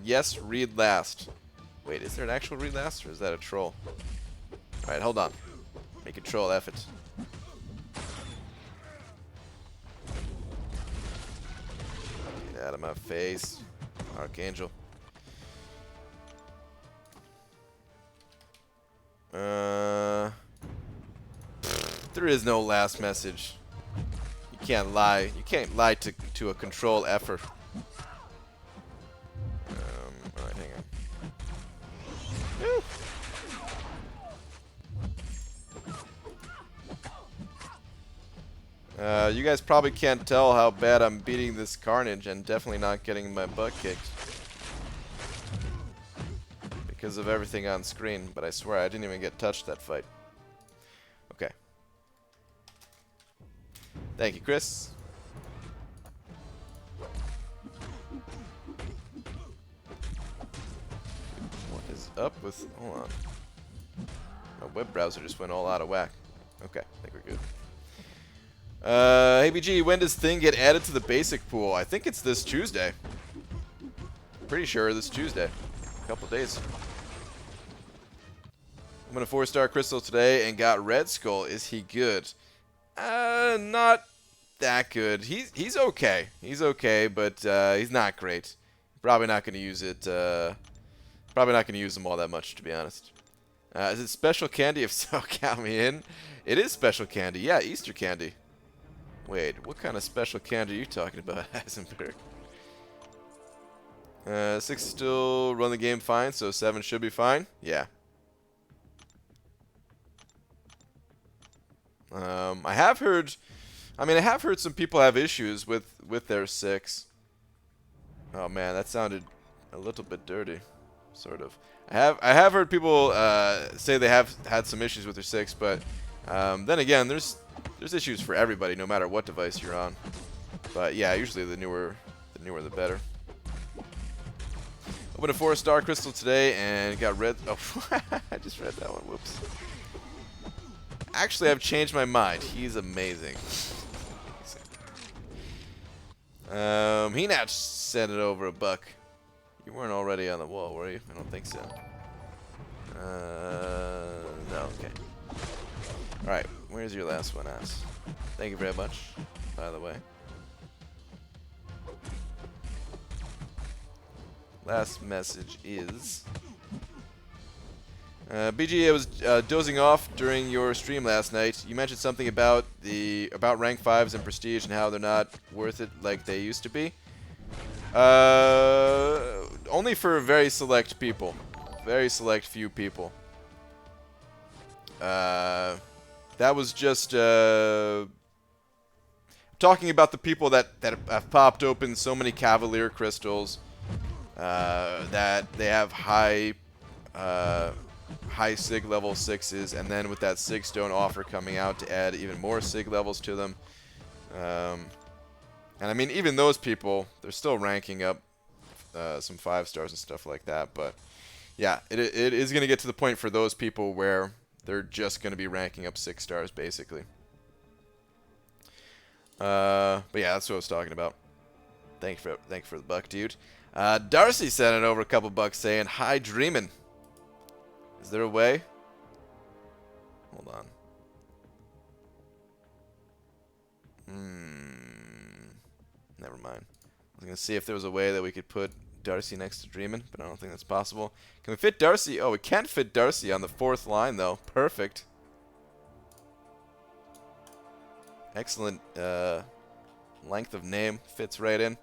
Yes, read last. Wait, is there an actual read last, or is that a troll? Alright, hold on. Make a troll effort. Get out of my face, Archangel. There is no last message. You can't lie. You can't lie to a control effort. Alright, hang on. You guys probably can't tell how bad I'm beating this Carnage and definitely not getting my butt kicked because of everything on screen, but I swear I didn't even get touched that fight. Okay. Thank you, Chris. What is up with... Hold on. My web browser just went all out of whack. Okay, I think we're good. Hey BG, when does Thing get added to the basic pool? I think it's this Tuesday. Pretty sure this Tuesday. A couple days. I'm gonna 4-star Crystal today and got Red Skull. Is he good? Not that good. He's okay. He's okay, but he's not great. Probably not gonna use it. Probably not gonna use him all that much, to be honest. Is it special candy? If so, count me in. It is special candy. Yeah, Easter candy. Wait, what kind of special candy are you talking about, Heisenberg? 6 still run the game fine, so 7 should be fine. Yeah. I have heard some people have issues with their 6. Oh man, that sounded a little bit dirty, sort of. I have heard people say they have had some issues with their 6, but then again, there's issues for everybody, no matter what device you're on. But yeah, usually the newer the better. Opened a 4-star crystal today and got red. Oh, I just read that one. Whoops. Actually, I've changed my mind. He's amazing. He now sent it over a buck. You weren't already on the wall, were you? I don't think so. No, okay. Alright, where's your last one at? Thank you very much, by the way. Last message is... BG, I was dozing off during your stream last night. You mentioned something about rank 5s and prestige and how they're not worth it like they used to be. Only for very select people. Very select few people. That was just talking about the people that have popped open so many Cavalier crystals that they have high SIG level 6s, and then with that SIG stone offer coming out to add even more SIG levels to them. And I mean, even those people, they're still ranking up some 5 stars and stuff like that. But yeah, it is going to get to the point for those people where they're just going to be ranking up 6 stars, basically. But yeah, that's what I was talking about. Thank you for the buck, dude. Darcy sent it over a couple bucks saying, "Hi, dreamin'." Is there a way? Hold on. Never mind. I was going to see if there was a way that we could put Darcy next to Dreamin', but I don't think that's possible. Can we fit Darcy? Oh, we can't fit Darcy on the 4th line, though. Perfect. Excellent length of name. Fits right in.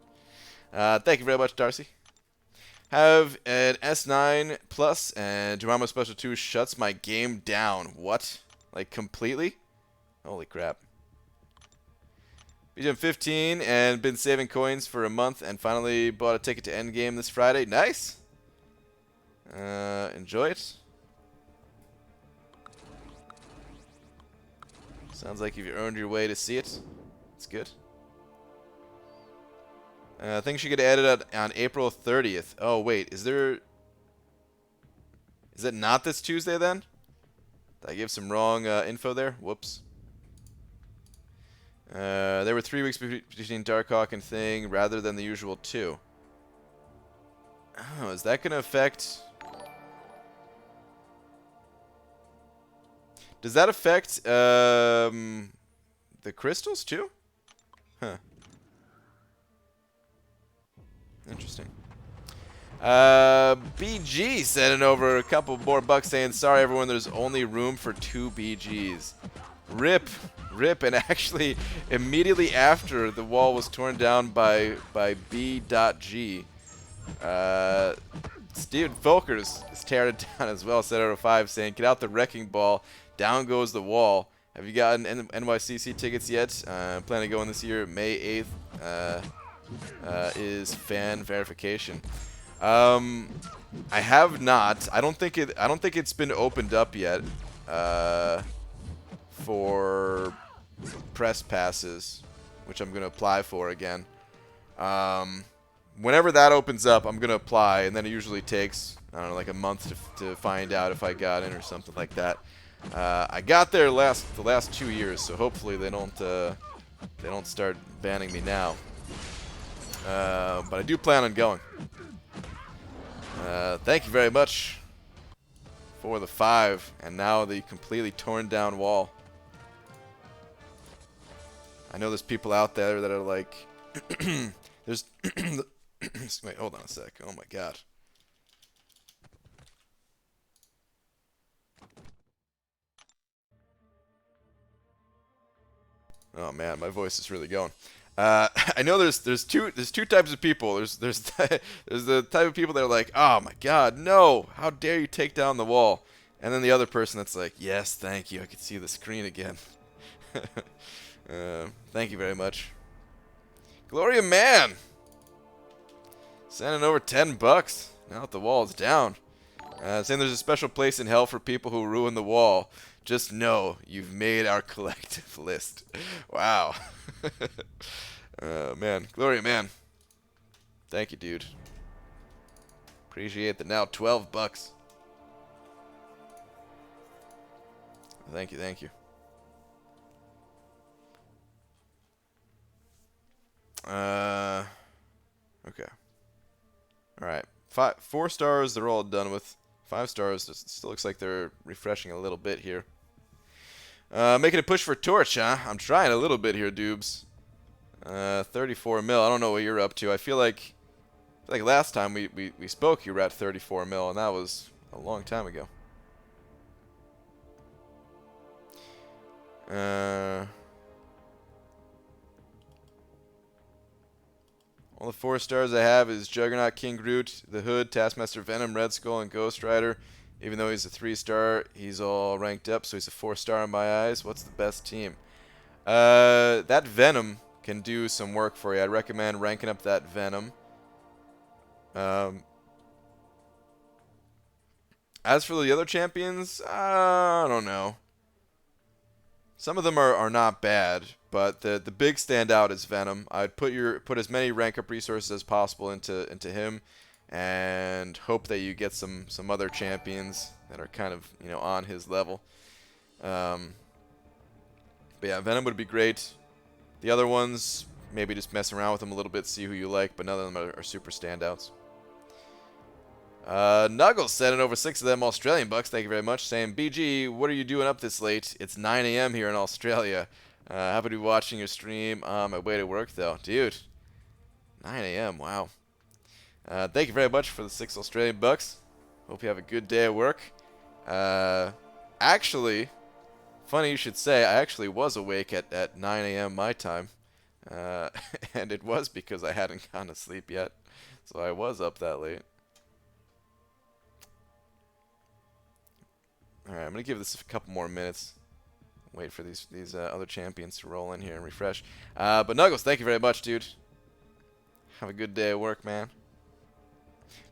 Thank you very much, Darcy. Have an S9 Plus, and Geronimo Special 2 shuts my game down. What? Like, completely? Holy crap. BGM 15, and been saving coins for a month, and finally bought a ticket to Endgame this Friday. Nice! Enjoy it. Sounds like you've earned your way to see it. It's good. I think she could add it on April 30th. Oh, wait. Is it not this Tuesday, then? Did I give some wrong info there? Whoops. There were 3 weeks between Darkhawk and Thing, rather than the usual 2. Oh, is that going to affect... Does that affect the crystals, too? Huh. Interesting. BG sending over a couple more bucks saying, "Sorry everyone, there's only room for 2 BGs. Rip. Rip. And actually, immediately after the wall was torn down by B.G, Steven Folkers is tearing it down as well, set out of 5, saying, "Get out the wrecking ball. Down goes the wall. Have you gotten NYCC tickets yet? Planning to go in this year, May 8th. Is fan verification. I have not. I don't think it's been opened up yet for press passes, which I'm gonna apply for again. Whenever that opens up, I'm gonna apply, and then it usually takes, I don't know, like a month to find out if I got in or something like that. I got there the last 2 years, so hopefully they don't start banning me now. But I do plan on going. Thank you very much for the 5, and now the completely torn down wall. I know there's people out there that are like, there's, wait, hold on a sec. Oh my god. Oh man, my voice is really going. I know there's two types of people. There's there's the type of people that are like, oh my God, no! How dare you take down the wall? And then the other person that's like, yes, thank you. I can see the screen again. Thank you very much, Gloria Man. Sending over $10 now that the wall is down. Saying there's a special place in hell for people who ruin the wall. Just know you've made our collective list. Wow. Man, Gloria Man. Thank you, dude. Appreciate the now $12. Thank you, thank you. Okay. Alright. 4 stars, they're all done with. 5 stars, it still looks like they're refreshing a little bit here. Making a push for Torch, huh? I'm trying a little bit here, Doobs. 34 mil. I don't know what you're up to. I feel like last time we spoke, you were at 34 mil, and that was a long time ago. All the 4 stars I have is Juggernaut, King Groot, the Hood, Taskmaster, Venom, Red Skull, and Ghost Rider. Even though he's a 3-star, he's all ranked up, so he's a 4-star in my eyes. What's the best team? That Venom can do some work for you. I'd recommend ranking up that Venom. As for the other champions, I don't know. Some of them are not bad, but the big standout is Venom. I'd put as many rank up resources as possible into him, and hope that you get some other champions that are kind of, you know, on his level. But yeah, Venom would be great. The other ones, maybe just mess around with them a little bit, see who you like, but none of them are super standouts. Nuggles sending over 6 of them Australian bucks. Thank you very much. Saying, BG, what are you doing up this late? It's 9 a.m. here in Australia. Happy to be watching your stream on my way to work, though. Dude, 9 a.m. Wow. Thank you very much for the 6 Australian bucks. Hope you have a good day at work. Actually, funny you should say, I actually was awake at 9 a.m. my time. And it was because I hadn't gone to sleep yet. So I was up that late. Alright, I'm going to give this a couple more minutes. Wait for these other champions to roll in here and refresh. But Nuggles, thank you very much, dude. Have a good day at work, man.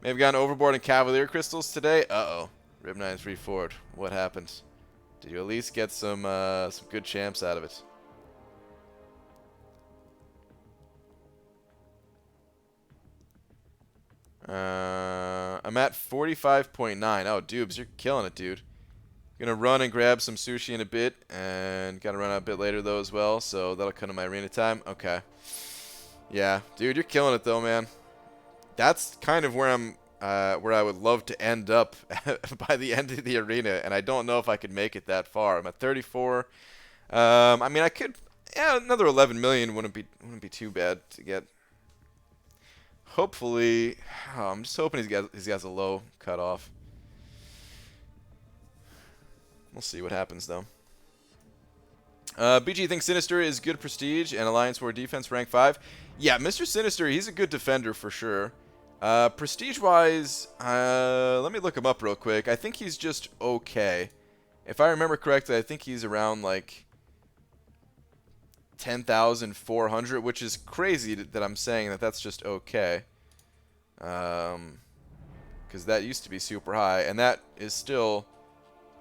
May have gone overboard in Cavalier Crystals today. Uh-oh. Rib93 Ford. What happened? Did you at least get some good champs out of it? I'm at 45.9. Oh, Doobs, you're killing it, dude. Gonna run and grab some sushi in a bit, and gotta run out a bit later though as well, so that'll cut in my arena time. Okay. Yeah, dude, you're killing it though, man. That's kind of where where I would love to end up by the end of the arena, and I don't know if I could make it that far. I'm at 34. I mean, I could. Yeah, another 11 million wouldn't be too bad to get. Hopefully, I'm just hoping he's got a low cutoff. We'll see what happens, though. BG thinks Sinister is good prestige and Alliance War defense rank 5. Yeah, Mr. Sinister, he's a good defender for sure. Prestige-wise, let me look him up real quick. I think he's just okay. If I remember correctly, I think he's around, like, 10,400, which is crazy that I'm saying that that's just okay. Because that used to be super high, and that is still,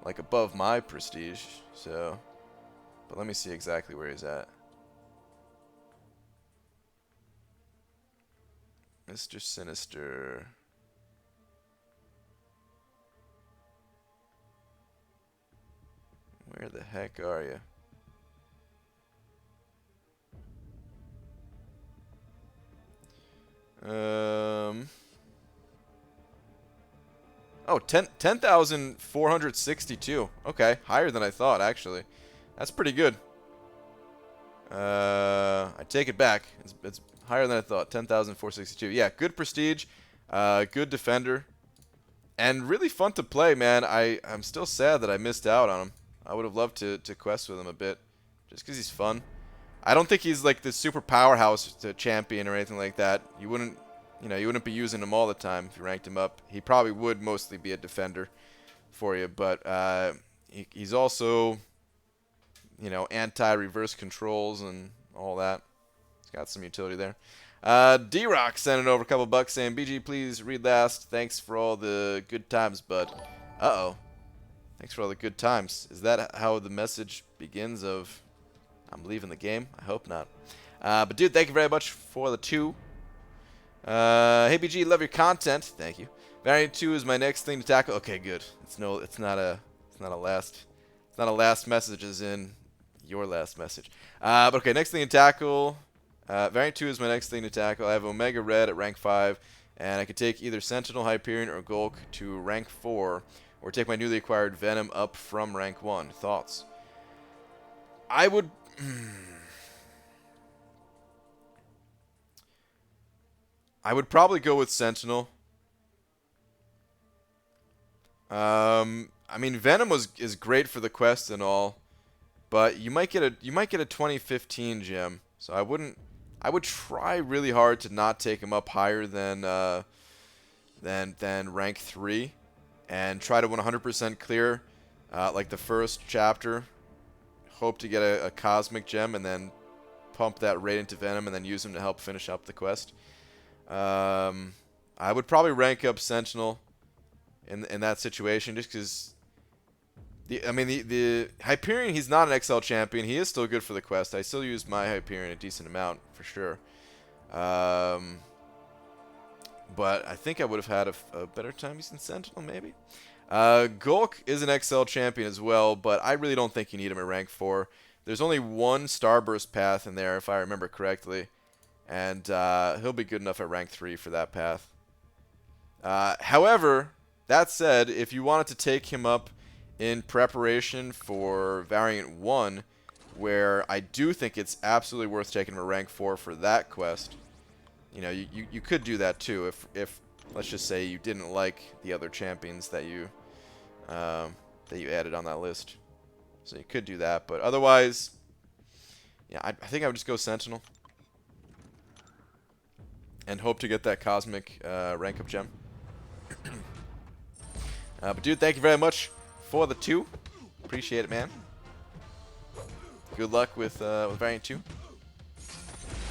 like, above my prestige, so... But let me see exactly where he's at. Mr. Sinister. Where the heck are you? Oh, 10,462. Okay, higher than I thought, actually. That's pretty good. I take it back. It's higher than I thought. 10,462. Yeah, good prestige. Good defender. And really fun to play, man. I'm still sad that I missed out on him. I would have loved to quest with him a bit. Just because he's fun. I don't think he's like the super powerhouse to champion or anything like that. You wouldn't, you wouldn't be using him all the time if you ranked him up. He probably would mostly be a defender for you, but he's also, anti-reverse controls and all that. He's got some utility there. D-Rock sending over a couple bucks saying, BG, please read last. Thanks for all the good times, bud. Uh-oh. Thanks for all the good times. Is that how the message begins of I'm leaving the game? I hope not. But, dude, thank you very much for the 2. Hey, BG, love your content. Thank you. Variant 2 is my next thing to tackle. Okay, good. It's not a last message as in your last message. But okay, next thing to tackle. Variant 2 is my next thing to tackle. I have Omega Red at rank 5, and I could take either Sentinel, Hyperion, or Gulk to rank 4, or take my newly acquired Venom up from rank 1. Thoughts? I would... I would probably go with Sentinel. I mean, Venom is great for the quest and all, but you might get a 2015 gem. So I would try really hard to not take him up higher than rank 3, and try to 100% clear like the first chapter. Hope to get a cosmic gem and then pump that right into Venom and then use him to help finish up the quest. I would probably rank up Sentinel in that situation, just because the Hyperion, he's not an XL champion. He is still good for the quest. I still use my Hyperion a decent amount for sure. But I think I would have had a better time using Sentinel maybe. Gulk is an XL champion as well, but I really don't think you need him at rank 4. There's only one Starburst path in there if I remember correctly. And he'll be good enough at rank 3 for that path. However, that said, if you wanted to take him up in preparation for Variant 1, where I do think it's absolutely worth taking him at rank 4 for that quest, you could do that too if let's just say you didn't like the other champions that you added on that list. So you could do that, but otherwise, yeah, I think I would just go Sentinel. And hope to get that cosmic rank up gem. But dude, thank you very much for the 2. Appreciate it, man. Good luck with Variant 2.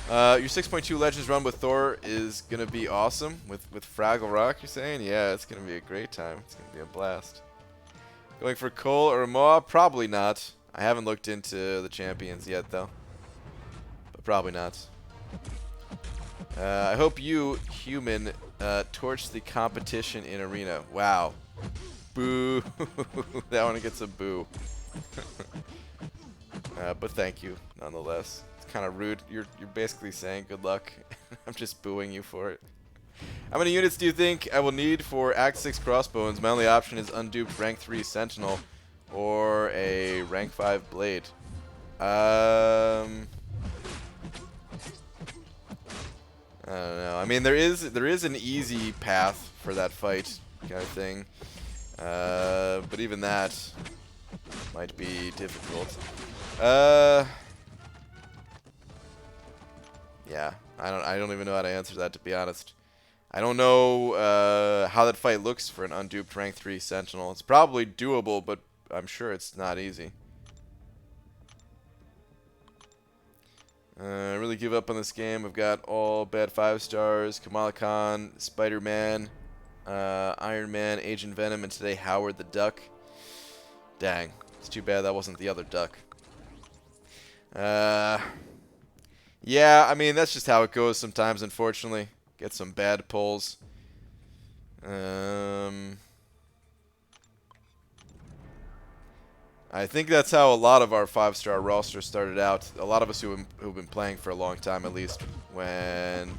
Your 6.2 Legends run with Thor is gonna be awesome with Fraggle Rock. You're saying? Yeah, it's gonna be a great time. It's gonna be a blast. Going for Cole or Moa? Probably not. I haven't looked into the champions yet though. But probably not. I hope you, human, torch the competition in arena. Wow. Boo. That one gets a boo. But thank you, nonetheless. It's kind of rude. You're basically saying good luck. I'm just booing you for it. How many units do you think I will need for Act 6 Crossbones? My only option is unduped rank 3 Sentinel or a rank 5 Blade. I don't know. I mean, there is an easy path for that fight kind of thing, but even that might be difficult. Yeah, I don't even know how to answer that, to be honest. I don't know how that fight looks for an unduped rank 3 Sentinel. It's probably doable, but I'm sure it's not easy. I really give up on this game. I've got all bad 5 stars. Kamala Khan, Spider-Man, Iron Man, Agent Venom, and today Howard the Duck. Dang. It's too bad that wasn't the other duck. Yeah, I mean, that's just how it goes sometimes, unfortunately. Get some bad pulls. I think that's how a lot of our 5-star roster started out. A lot of us who've been playing for a long time, at least, when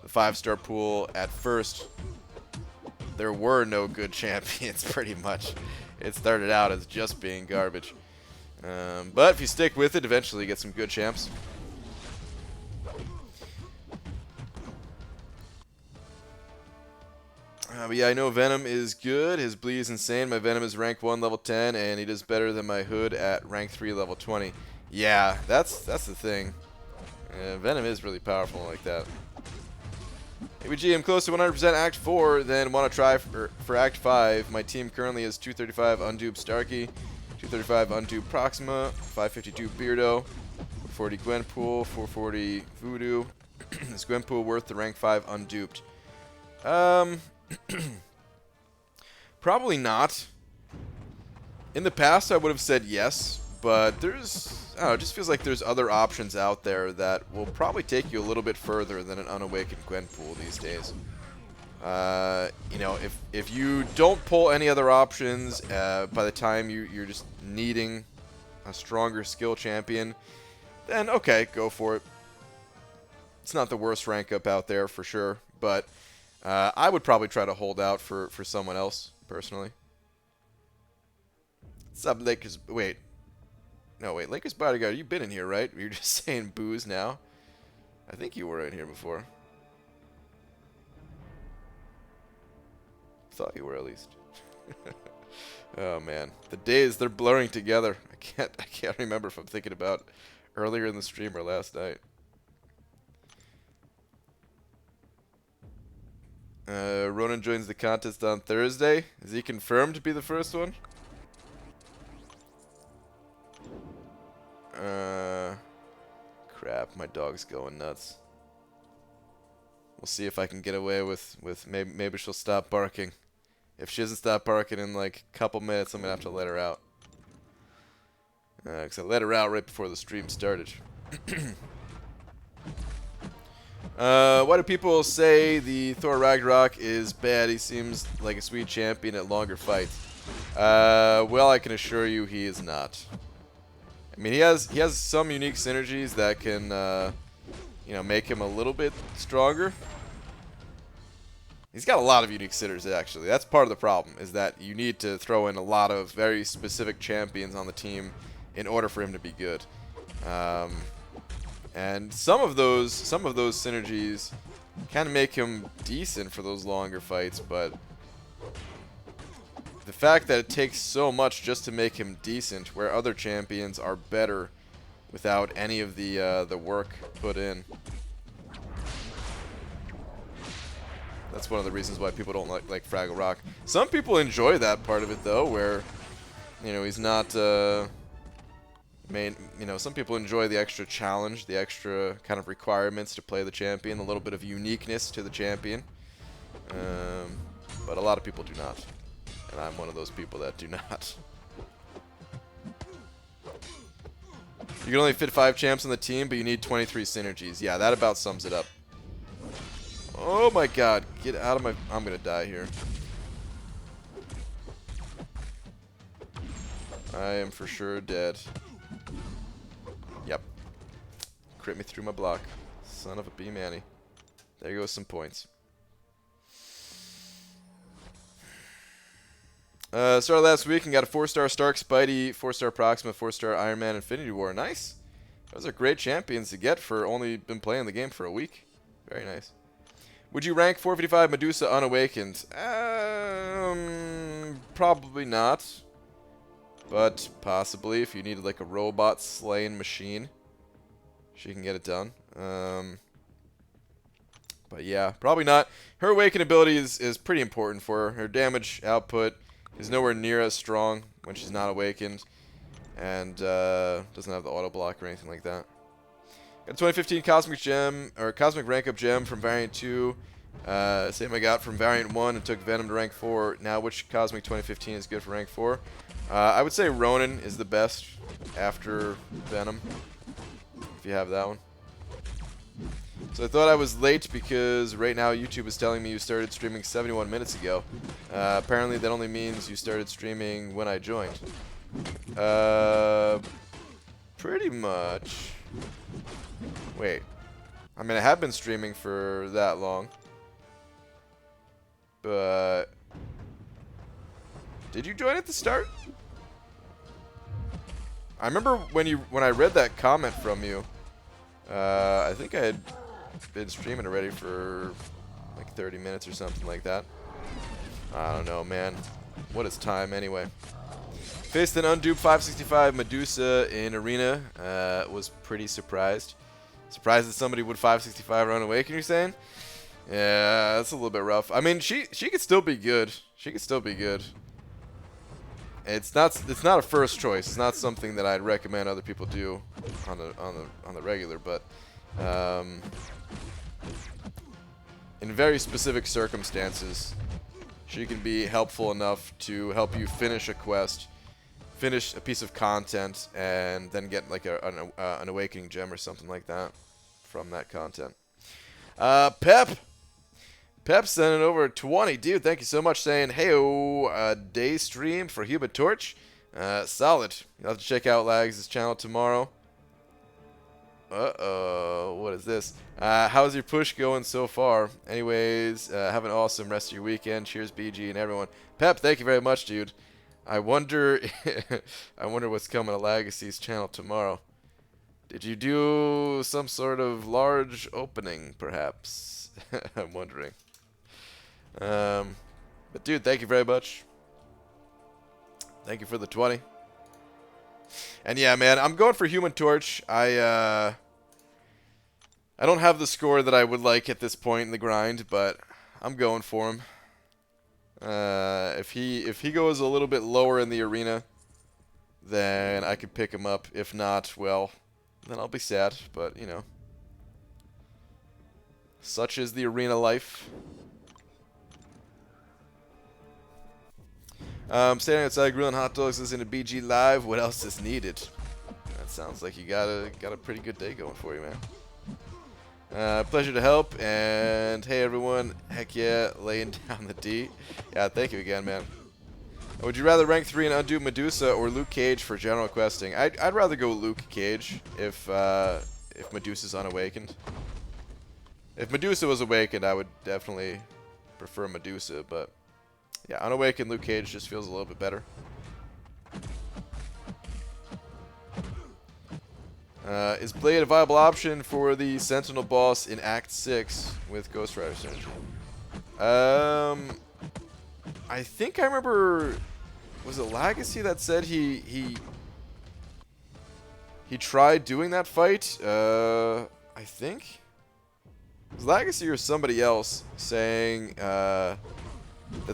the 5-star pool, at first, there were no good champions, pretty much. It started out as just being garbage. But if you stick with it, eventually you get some good champs. But yeah, I know Venom is good. His bleed is insane. My Venom is rank 1, level 10, and he does better than my Hood at rank 3, level 20. Yeah, that's the thing. Venom is really powerful like that. ABG, I'm close to 100% Act 4, then want to try for Act 5. My team currently is 235 Undube Starkey, 235 Undube Proxima, 552 Beardo, 440 Gwenpool, 440 Voodoo. Is Gwenpool worth the rank 5 Unduped? Probably not. In the past, I would have said yes, but there's, I don't know, it just feels like there's other options out there that will probably take you a little bit further than an unawakened Gwenpool these days. You know, if you don't pull any other options, by the time you're just needing a stronger skill champion, then okay, go for it. It's not the worst rank up out there for sure, but I would probably try to hold out for someone else, personally. Sub Lakers, wait. No, wait, Lakers Bodyguard, you've been in here, right? You're just saying booze now? I think you were in here before. Thought you were, at least. Oh man, the days, they're blurring together. I can't remember if I'm thinking about earlier in the stream or last night. Ronan joins the contest on Thursday. Is he confirmed to be the first one? Crap, my dog's going nuts. We'll see if I can get away with maybe she'll stop barking. If she doesn't stop barking in like a couple minutes, I'm gonna have to let her out. Because I let her out right before the stream started. Why do people say the Thor Ragnarok is bad? He seems like a sweet champion at longer fights. Well, I can assure you he is not. I mean, he has some unique synergies that can, you know, make him a little bit stronger. He's got a lot of unique synergies, actually. That's part of the problem, is that you need to throw in a lot of very specific champions on the team in order for him to be good. And some of those synergies kind of make him decent for those longer fights, but the fact that it takes so much just to make him decent, where other champions are better without any of the work put in. That's one of the reasons why people don't like Fraggle Rock. Some people enjoy that part of it though, where, you know, he's not you know, some people enjoy the extra challenge, the extra kind of requirements to play the champion, a little bit of uniqueness to the champion. But a lot of people do not. And I'm one of those people that do not. You can only fit 5 champs on the team, but you need 23 synergies. Yeah, that about sums it up. Oh my god, get out of my... I'm gonna die here. I am for sure dead. Yep. Crit me through my block. Son of a B-Manny. There goes some points. Started last week and got a 4-star Stark Spidey, 4-star Proxima, 4-star Iron Man, Infinity War. Nice. Those are great champions to get for only been playing the game for a week. Very nice. Would you rank 455 Medusa unawakened? Probably not. But possibly if you needed like a robot slaying machine, she can get it done. But yeah, probably not. Her awaken ability is pretty important for her. Her damage output is nowhere near as strong when she's not awakened, and doesn't have the auto block or anything like that. Got a 2015 Cosmic Gem, or Cosmic Rank Up Gem from Variant 2. Same I got from Variant 1 and took Venom to rank 4. Now, which Cosmic 2015 is good for rank 4? I would say Ronin is the best after Venom, if you have that one. So I thought I was late because right now YouTube is telling me you started streaming 71 minutes ago. Apparently that only means you started streaming when I joined. Pretty much. Wait. I mean, I have been streaming for that long. But... did you join at the start? I remember when I read that comment from you. I think I had been streaming already for like 30 minutes or something like that. I don't know, man. What is time anyway? Faced an unduped 565 Medusa in Arena. Was pretty surprised. Surprised that somebody would 565 run Awaken, you're saying? Yeah, that's a little bit rough. I mean, she could still be good. She could still be good. It's not a first choice. It's not something that I'd recommend other people do on the regular, but in very specific circumstances, she can be helpful enough to help you finish a quest, finish a piece of content, and then get like an awakening gem or something like that from that content. Pep sending over 20. Dude, thank you so much, saying, hey-o, day stream for Human Torch. Solid. You'll have to check out Lags' channel tomorrow. Uh-oh, what is this? How's your push going so far? Anyways, have an awesome rest of your weekend. Cheers, BG and everyone. Pep, thank you very much, dude. I wonder what's coming to Legacy's channel tomorrow. Did you do some sort of large opening, perhaps? I'm wondering. But dude, thank you very much. Thank you for the 20. And yeah, man, I'm going for Human Torch. I don't have the score that I would like at this point in the grind, but I'm going for him. If he goes a little bit lower in the arena, then I could pick him up. If not, well, then I'll be sad. But you know, such is the arena life. Standing outside grilling hot dogs, listening to BG Live. What else is needed? That sounds like you got a pretty good day going for you, man. Pleasure to help, and hey everyone, heck yeah, laying down the D. Yeah, thank you again, man. Would you rather rank 3 and undo Medusa or Luke Cage for general questing? I'd rather go Luke Cage if Medusa's unawakened. If Medusa was awakened, I would definitely prefer Medusa, but yeah, unawakened Luke Cage just feels a little bit better. Is Blade a viable option for the Sentinel boss in Act 6 with Ghost Rider synergy? I think I remember, was it Legacy that said he tried doing that fight? I think it was Legacy or somebody else saying that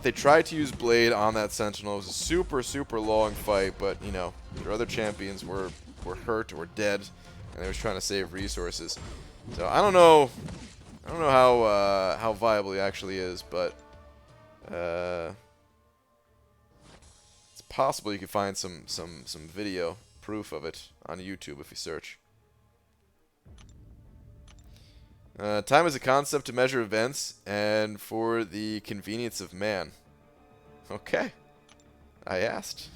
they tried to use Blade on that Sentinel. It was a super, super long fight, but you know, their other champions were hurt or dead, and they was trying to save resources. So I don't know how viable he actually is, but it's possible you could find some video proof of it on YouTube if you search. Time is a concept to measure events and for the convenience of man. Okay. I asked.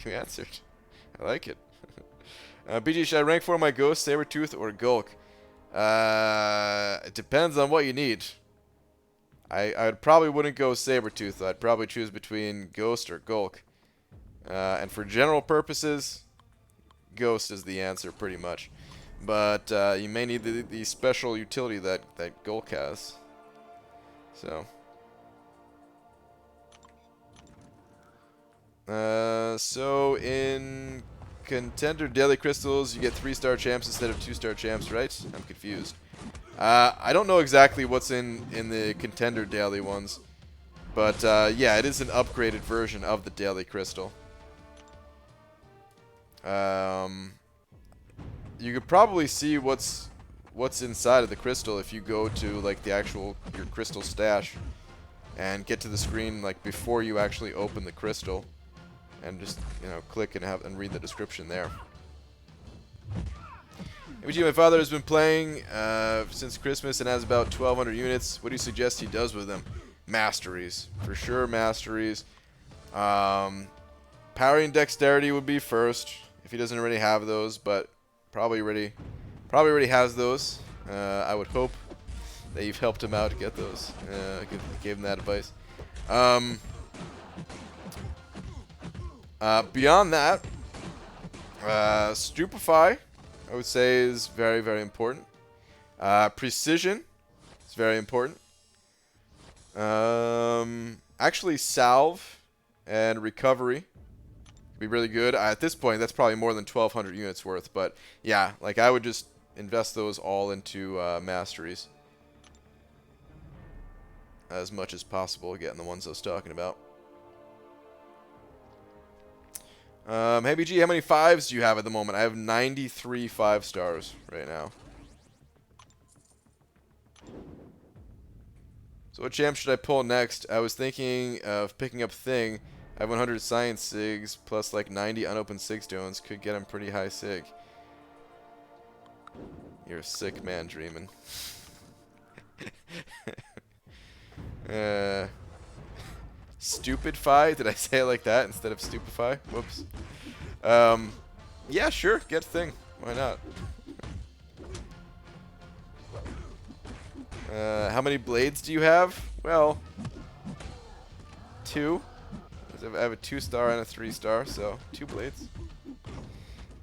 You answered. I like it. BG, should I rank for my Ghost, Sabretooth, or Gulk? It depends on what you need. I probably wouldn't go Sabretooth. I'd probably choose between Ghost or Gulk. And for general purposes, Ghost is the answer pretty much. But you may need the special utility that Gulk has. So in Contender Daily Crystals, you get 3-star champs instead of 2-star champs, right? I'm confused. I don't know exactly what's in the Contender Daily ones. But yeah, it is an upgraded version of the Daily Crystal. You could probably see what's inside of the crystal if you go to like your crystal stash and get to the screen like before you actually open the crystal, and just click and read the description there. My father has been playing since Christmas and has about 1,200 units. What do you suggest he does with them? Masteries, for sure. Masteries. Power and dexterity would be first if he doesn't already have those, but probably already has those. I would hope that you've helped him out to get those. Gave him that advice. Beyond that, Stupefy, I would say, is very, very important. Precision is very important. Actually, Salve and Recovery be really good. At this point, that's probably more than 1,200 units worth. But yeah, like I would just invest those all into masteries as much as possible, getting the ones I was talking about. Hey BG, how many 5s do you have at the moment? I have 93 5-stars right now. So what champ should I pull next? I was thinking of picking up Thing. I have 100 Science Sigs plus like 90 unopened Sig Stones. Could get him pretty high Sig. You're a sick man dreaming. Stupidify? Did I say it like that instead of stupefy? Whoops. Yeah, sure. Get Thing. Why not? How many blades do you have? Well, 2. I have a 2-star and a 3-star, so 2 blades.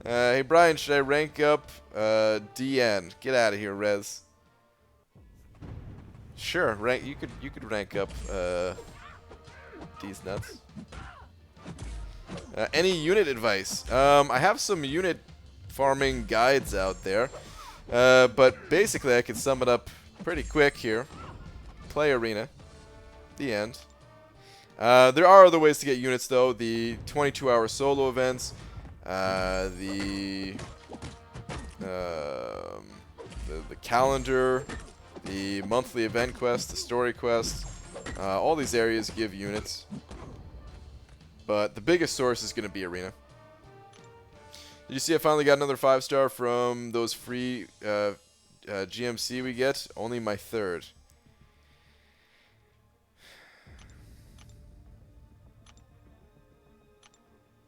Hey Brian, should I rank up DN? Get out of here, Rez. Sure, rank. You could rank up these nuts. Any unit advice? I have some unit farming guides out there, but basically I can sum it up pretty quick here. Play arena. The end. There are other ways to get units though. The 22-hour solo events, the calendar, the monthly event quest, the story quest. All these areas give units, but the biggest source is going to be arena. Did you see I finally got another 5-star from those free GMC we get? Only my 3rd.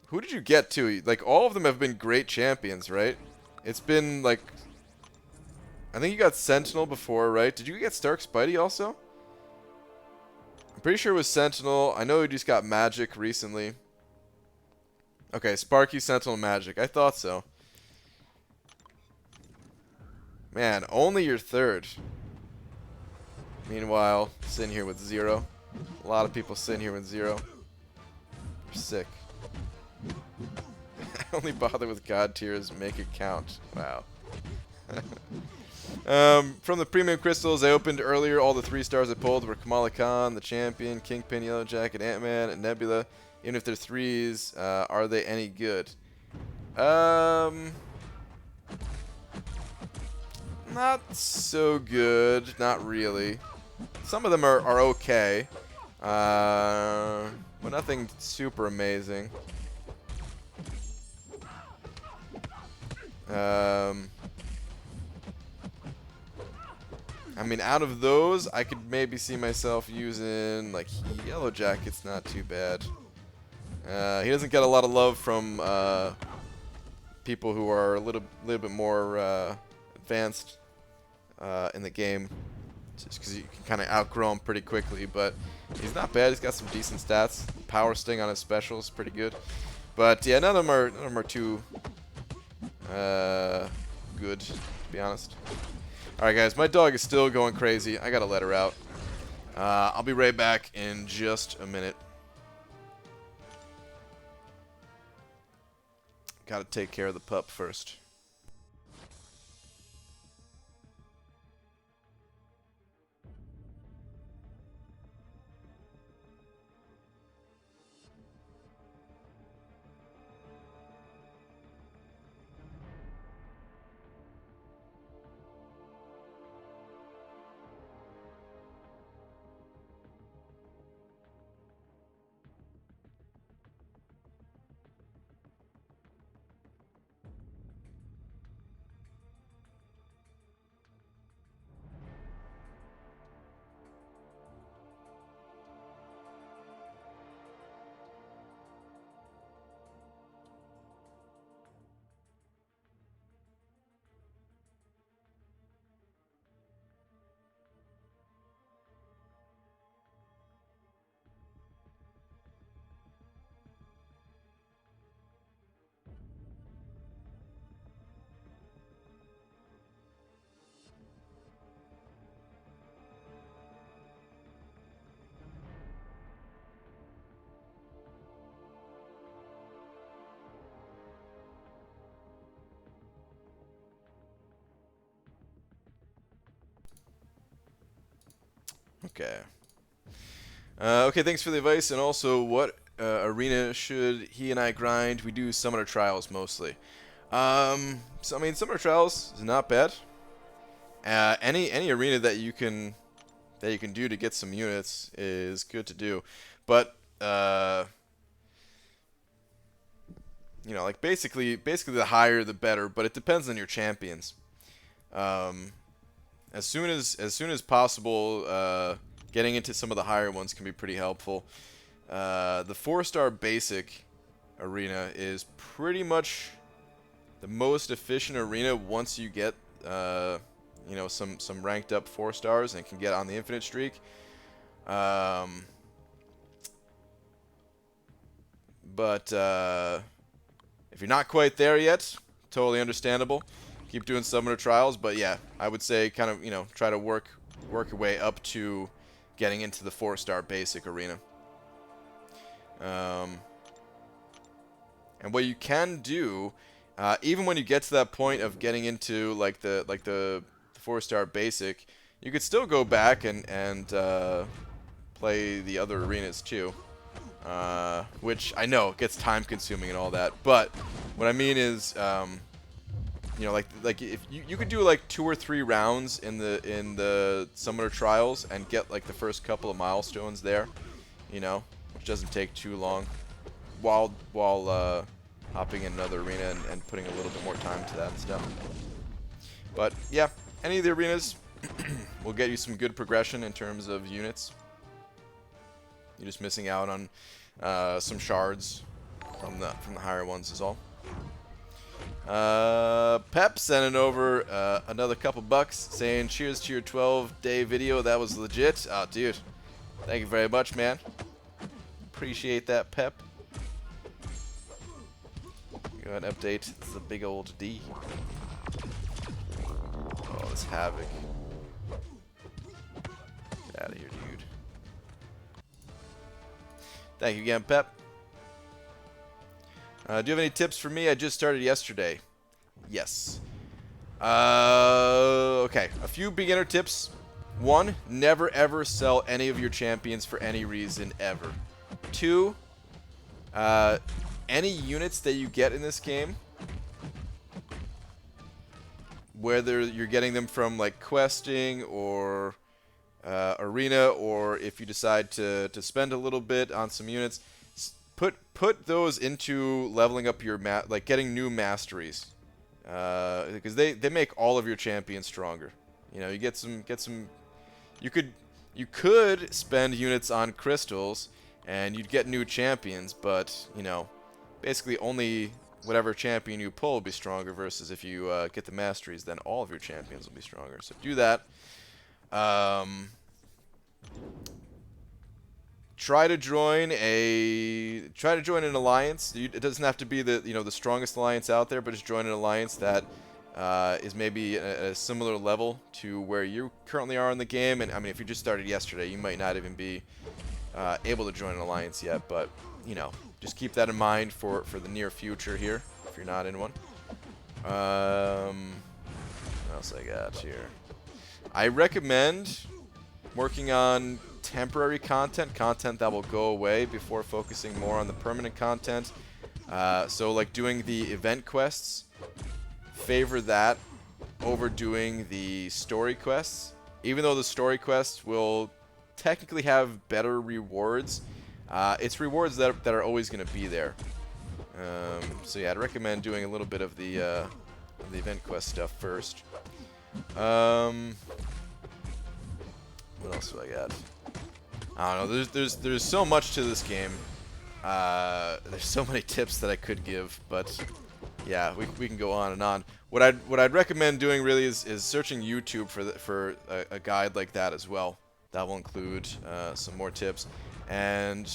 Who did you get to? Like, all of them have been great champions, right? It's been, like... I think you got Sentinel before, right? Did you get Stark Spidey also? I'm pretty sure it was Sentinel. I know you just got Magic recently. Okay, Sparky, Sentinel, Magic. I thought so. Man, only your 3rd. Meanwhile, sitting here with 0. A lot of people sitting here with 0. You're sick. I only bother with God tiers, make it count. Wow. From the premium crystals I opened earlier, all the 3 stars I pulled were Kamala Khan, the Champion, Kingpin, Yellow Jacket, Ant-Man, and Nebula. Even if they're 3s, are they any good? Not so good. Not really. Some of them are okay. But nothing super amazing. I mean, out of those, I could maybe see myself using, like, Yellow Jacket's not too bad. He doesn't get a lot of love from people who are a little bit more advanced in the game, just because you can kind of outgrow him pretty quickly. But he's not bad. He's got some decent stats. Power Sting on his special is pretty good. But yeah, none of them are too good, to be honest. Alright guys, my dog is still going crazy. I gotta let her out. I'll be right back in just a minute. Gotta take care of the pup first. Okay. Okay, thanks for the advice. And also, what arena should he and I grind? We do Summoner Trials mostly. So I mean, Summoner Trials is not bad. Any arena that you can do to get some units is good to do, but you know, like basically the higher the better. But it depends on your champions. As soon as possible, getting into some of the higher ones can be pretty helpful. The 4-star basic arena is pretty much the most efficient arena once you get you know, some ranked up 4 stars and can get on the infinite streak. But if you're not quite there yet, totally understandable. Keep doing Summoner Trials, but yeah, I would say kind of, you know, try to work your way up to getting into the 4-star basic arena. And what you can do, even when you get to that point of getting into like the 4-star basic, you could still go back and play the other arenas too. Which I know gets time consuming and all that, but what I mean is, you know, like if you could do like 2 or 3 rounds in the Summoner Trials and get like the first couple of milestones there, you know, which doesn't take too long, while hopping in another arena and putting a little bit more time to that and stuff. But yeah, any of the arenas will get you some good progression in terms of units. You're just missing out on some shards from the higher ones is all. Pep sending over another couple bucks, saying cheers to your 12-day video. That was legit. Oh, dude, thank you very much, man. Appreciate that, Pep. Go ahead and update the big old D. Oh, this Havoc. Get out of here, dude. Thank you again, Pep. Do you have any tips for me? I just started yesterday. Yes. Okay. A few beginner tips. 1, never ever sell any of your champions for any reason ever. 2, any units that you get in this game, whether you're getting them from like questing or arena, or if you decide to spend a little bit on some units, put those into leveling up your like getting new masteries, because they make all of your champions stronger. You know, you get some. You could spend units on crystals and you'd get new champions, but you know, basically only whatever champion you pull will be stronger, versus if you get the masteries, then all of your champions will be stronger. So do that. Try to join an alliance. It doesn't have to be the strongest alliance out there, but just join an alliance that is maybe at a similar level to where you currently are in the game. And I mean, if you just started yesterday, you might not even be able to join an alliance yet. But you know, just keep that in mind for the near future here, if you're not in one. What else I got here? I recommend working on temporary content that will go away before focusing more on the permanent content. So like doing the event quests, favor that over doing the story quests. Even though the story quests will technically have better rewards, it's rewards that are always going to be there. So yeah, I'd recommend doing a little bit of the event quest stuff first. What else do I got? I don't know. There's so much to this game. There's so many tips that I could give, but yeah, we can go on and on. What I'd recommend doing really is searching YouTube for a guide like that as well. That will include some more tips. And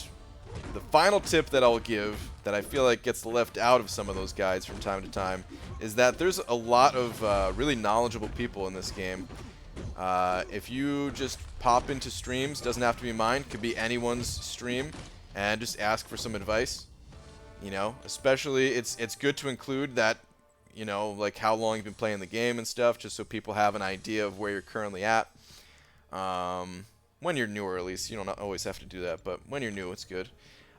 the final tip that I'll give, that I feel like gets left out of some of those guides from time to time, is that there's a lot of really knowledgeable people in this game. If you just pop into streams, doesn't have to be mine, could be anyone's stream, and just ask for some advice. You know, especially it's good to include that, you know, like how long you've been playing the game and stuff, just so people have an idea of where you're currently at. when you're newer, at least. You don't always have to do that, but when you're new, it's good.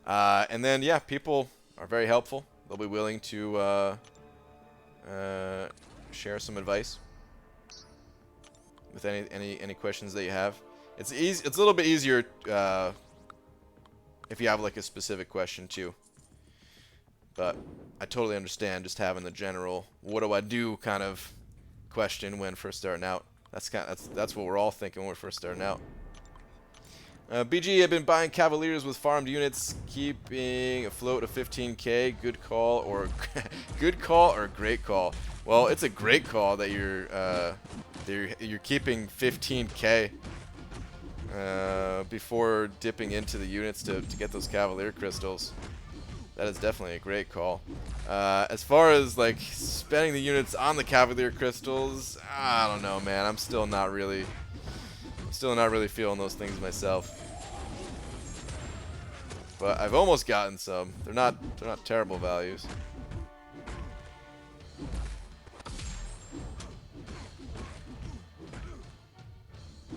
And then, yeah, people are very helpful. They'll be willing to share some advice with any questions that you have. It's easy. It's a little bit easier if you have like a specific question too. But I totally understand just having the general "what do I do" kind of question when first starting out. That's what we're all thinking when we're first starting out. BG, have been buying Cavaliers with farmed units, keeping afloat of 15k. Good call or good call or great call? Well, it's a great call that you're keeping 15k before dipping into the units to get those Cavalier crystals. That is definitely a great call. As far as like spending the units on the Cavalier crystals, I don't know, man. I'm still not really feeling those things myself. But I've almost gotten some. They're not terrible values.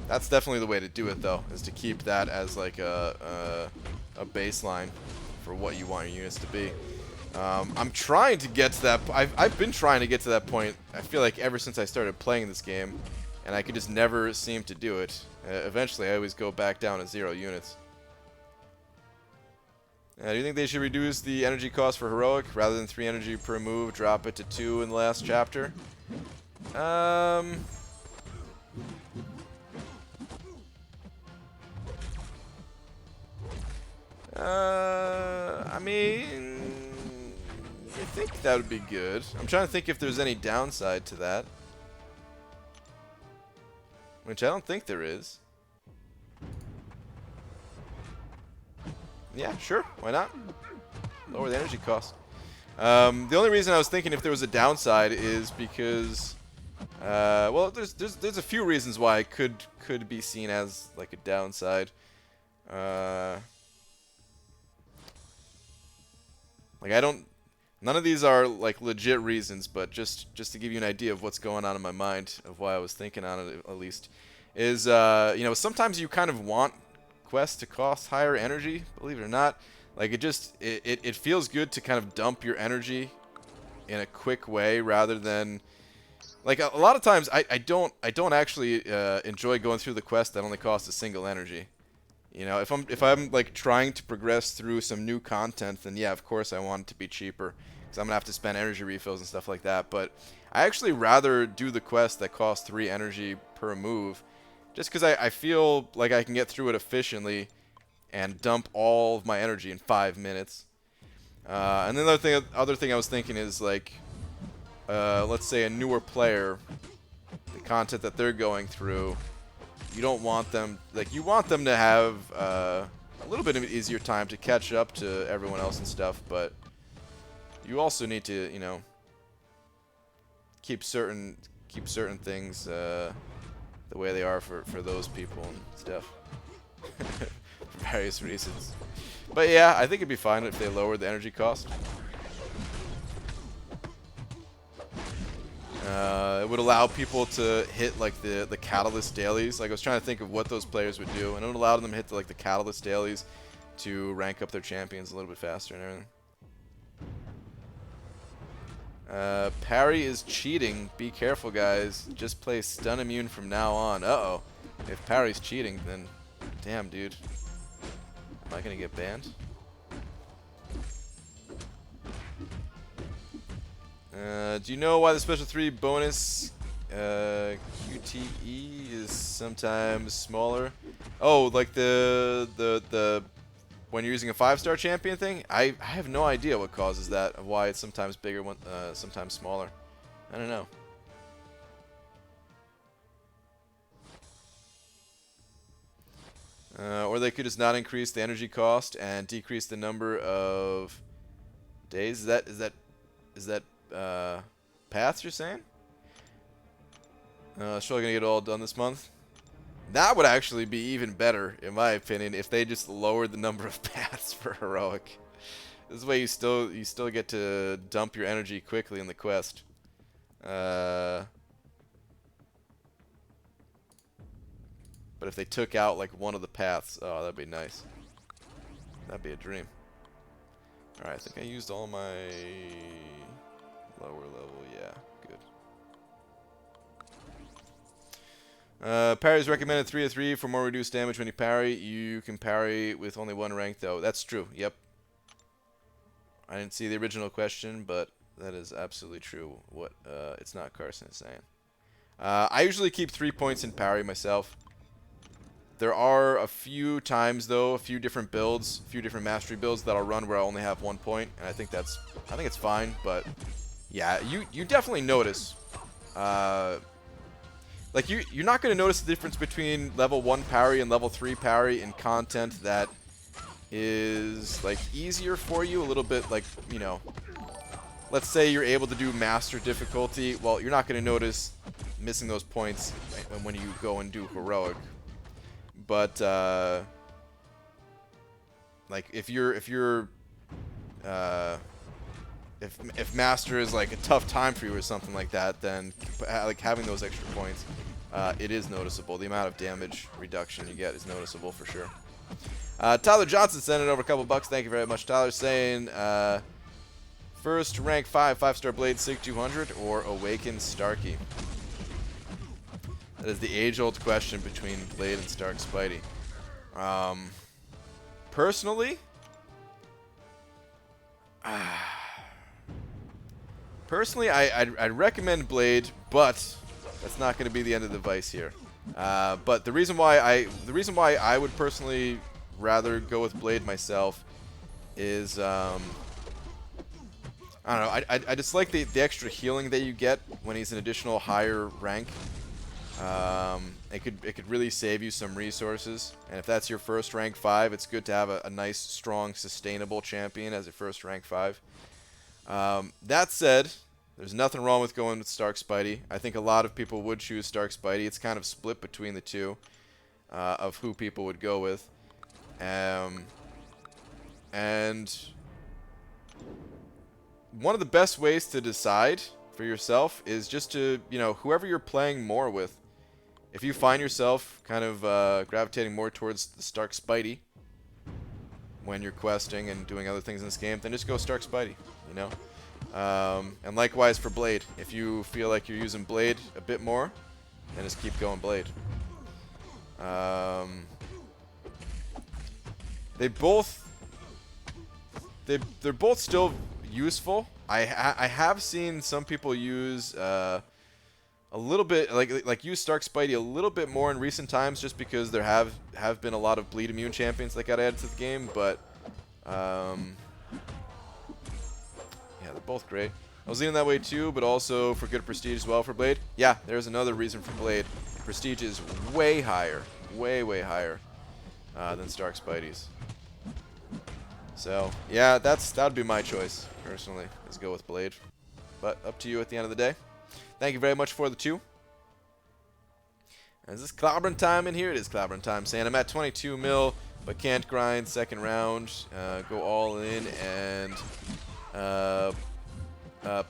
That's definitely the way to do it, though, is to keep that as like a baseline for what you want your units to be. I'm trying to get to that. I've been trying to get to that point. I feel like ever since I started playing this game, and I could just never seem to do it. Eventually, I always go back down to 0 units. Do you think they should reduce the energy cost for heroic rather than 3 energy per move? Drop it to 2 in the last chapter. I mean, I think that would be good. I'm trying to think if there's any downside to that. Which I don't think there is. Yeah, sure. Why not? Lower the energy cost. The only reason I was thinking if there was a downside is because, well, there's a few reasons why it could be seen as like a downside. Like none of these are like legit reasons, but just to give you an idea of what's going on in my mind of why I was thinking on it at least, is you know, sometimes you kind of want quests to cost higher energy, believe it or not. Like it feels good to kind of dump your energy in a quick way rather than like a lot of times I don't actually enjoy going through the quest that only costs a single energy. You know, if I'm like trying to progress through some new content, then yeah, of course I want it to be cheaper because I'm gonna have to spend energy refills and stuff like that. But I actually rather do the quest that costs 3 energy per move, just because I feel like I can get through it efficiently and dump all of my energy in 5 minutes. And then the other thing I was thinking is like, let's say a newer player, the content that they're going through. You don't want them, like, you want them to have a little bit of an easier time to catch up to everyone else and stuff, but you also need to, you know, keep certain things the way they are for those people and stuff for various reasons. But yeah, I think it'd be fine if they lowered the energy cost. It would allow people to hit like the catalyst dailies. Like I was trying to think of what those players would do, and it would allow them to hit like the catalyst dailies to rank up their champions a little bit faster and everything. Parry is cheating. Be careful, guys. Just play stun immune from now on. Uh-oh. If parry's cheating, then damn, dude. Am I gonna get banned? Do you know why the special 3 bonus QTE is sometimes smaller? Oh, like the when you're using a 5-star champion thing? I have no idea what causes that, of why it's sometimes bigger, sometimes smaller. I don't know. Or they could just not increase the energy cost and decrease the number of days. Is that paths you're saying? Still gonna get it all done this month. That would actually be even better, in my opinion, if they just lowered the number of paths for heroic. This way, you still get to dump your energy quickly in the quest. But But if they took out like one of the paths, oh, that'd be nice. That'd be a dream. Alright, I think I used all my lower level. Yeah, good. Parry is recommended 3 of 3 for more reduced damage when you parry. You can parry with only 1 rank, though. That's true. Yep. I didn't see the original question, but that is absolutely true. What It's not Carson is saying. I usually keep 3 points in parry myself. There are a few times, though, a few different builds, a few different mastery builds that I'll run where I only have 1 point, and I think it's fine. But yeah, you definitely notice. Like you're not going to notice the difference between level 1 parry and level 3 parry in content that is like easier for you, a little bit, like, you know. Let's say you're able to do master difficulty. Well, you're not going to notice missing those points when you go and do heroic. But like if master is like a tough time for you or something like that, then like having those extra points, it is noticeable. The amount of damage reduction you get is noticeable for sure. Tyler Johnson sending over a couple bucks. Thank you very much, Tyler. Saying first rank 5-star Blade Sig 200 or Awaken Starkey. That is the age-old question between Blade and Stark Spidey. Personally, I'd recommend Blade, but that's not going to be the end of the vice here. But the reason why I would personally rather go with Blade myself is I don't know. I just like the extra healing that you get when he's an additional higher rank. It could really save you some resources, and if that's your first rank 5, it's good to have a nice, strong, sustainable champion as a first rank 5. That said, there's nothing wrong with going with Stark Spidey. I think a lot of people would choose Stark Spidey. It's kind of split between the two of who people would go with, and one of the best ways to decide for yourself is just to, you know, whoever you're playing more with. If you find yourself kind of gravitating more towards the Stark Spidey when you're questing and doing other things in this game, then just go Stark Spidey, you know? And likewise for Blade. If you feel like you're using Blade a bit more, then just keep going Blade. They're both still useful. I have seen some people use a little bit, like use Stark Spidey a little bit more in recent times, just because there have been a lot of bleed immune champions that got added to the game. But yeah, they're both great. I was leaning that way too, but also for good prestige as well for Blade. Yeah, there's another reason for Blade. Prestige is way higher, way higher than Stark Spidey's. So yeah, that'd be my choice personally, is go with Blade. But up to you at the end of the day. Thank you very much for the 2. Is this clobbering time in here? It is clobbering time. Saying I'm at 22 mil, but can't grind second round. Go all in and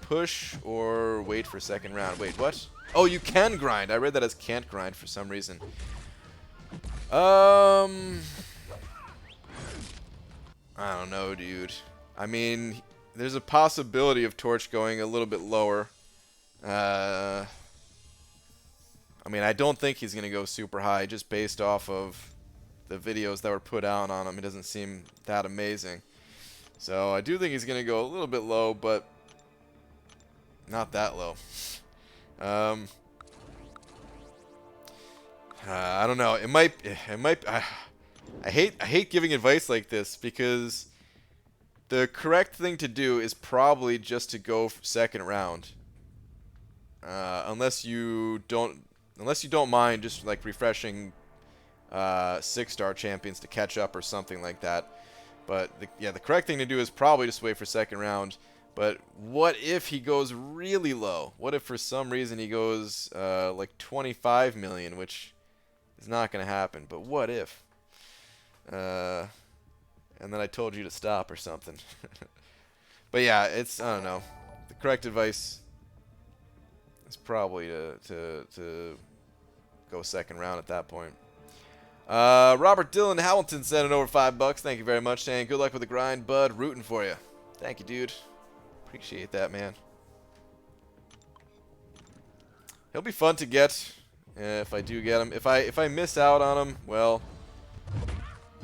push or wait for second round. Wait, what? Oh, you can grind. I read that as can't grind for some reason. I don't know, dude. I mean, there's a possibility of Torch going a little bit lower. I mean, I don't think he's going to go super high just based off of the videos that were put out on him. It doesn't seem that amazing. So I do think he's going to go a little bit low, but not that low. I don't know. It might I hate giving advice like this, because the correct thing to do is probably just to go second round. Unless you don't mind just like refreshing 6-star champions to catch up or something like that. But the correct thing to do is probably just wait for second round. But what if he goes really low? What if for some reason he goes like 25 million, which is not going to happen. But what if? And then I told you to stop or something. But yeah, I don't know. The correct advice is probably to go second round at that point. Robert Dylan Hamilton sending over $5. Thank you very much, saying good luck with the grind, bud. Rooting for you. Thank you, dude. Appreciate that, man. He'll be fun to get if I do get him. If I miss out on him, well,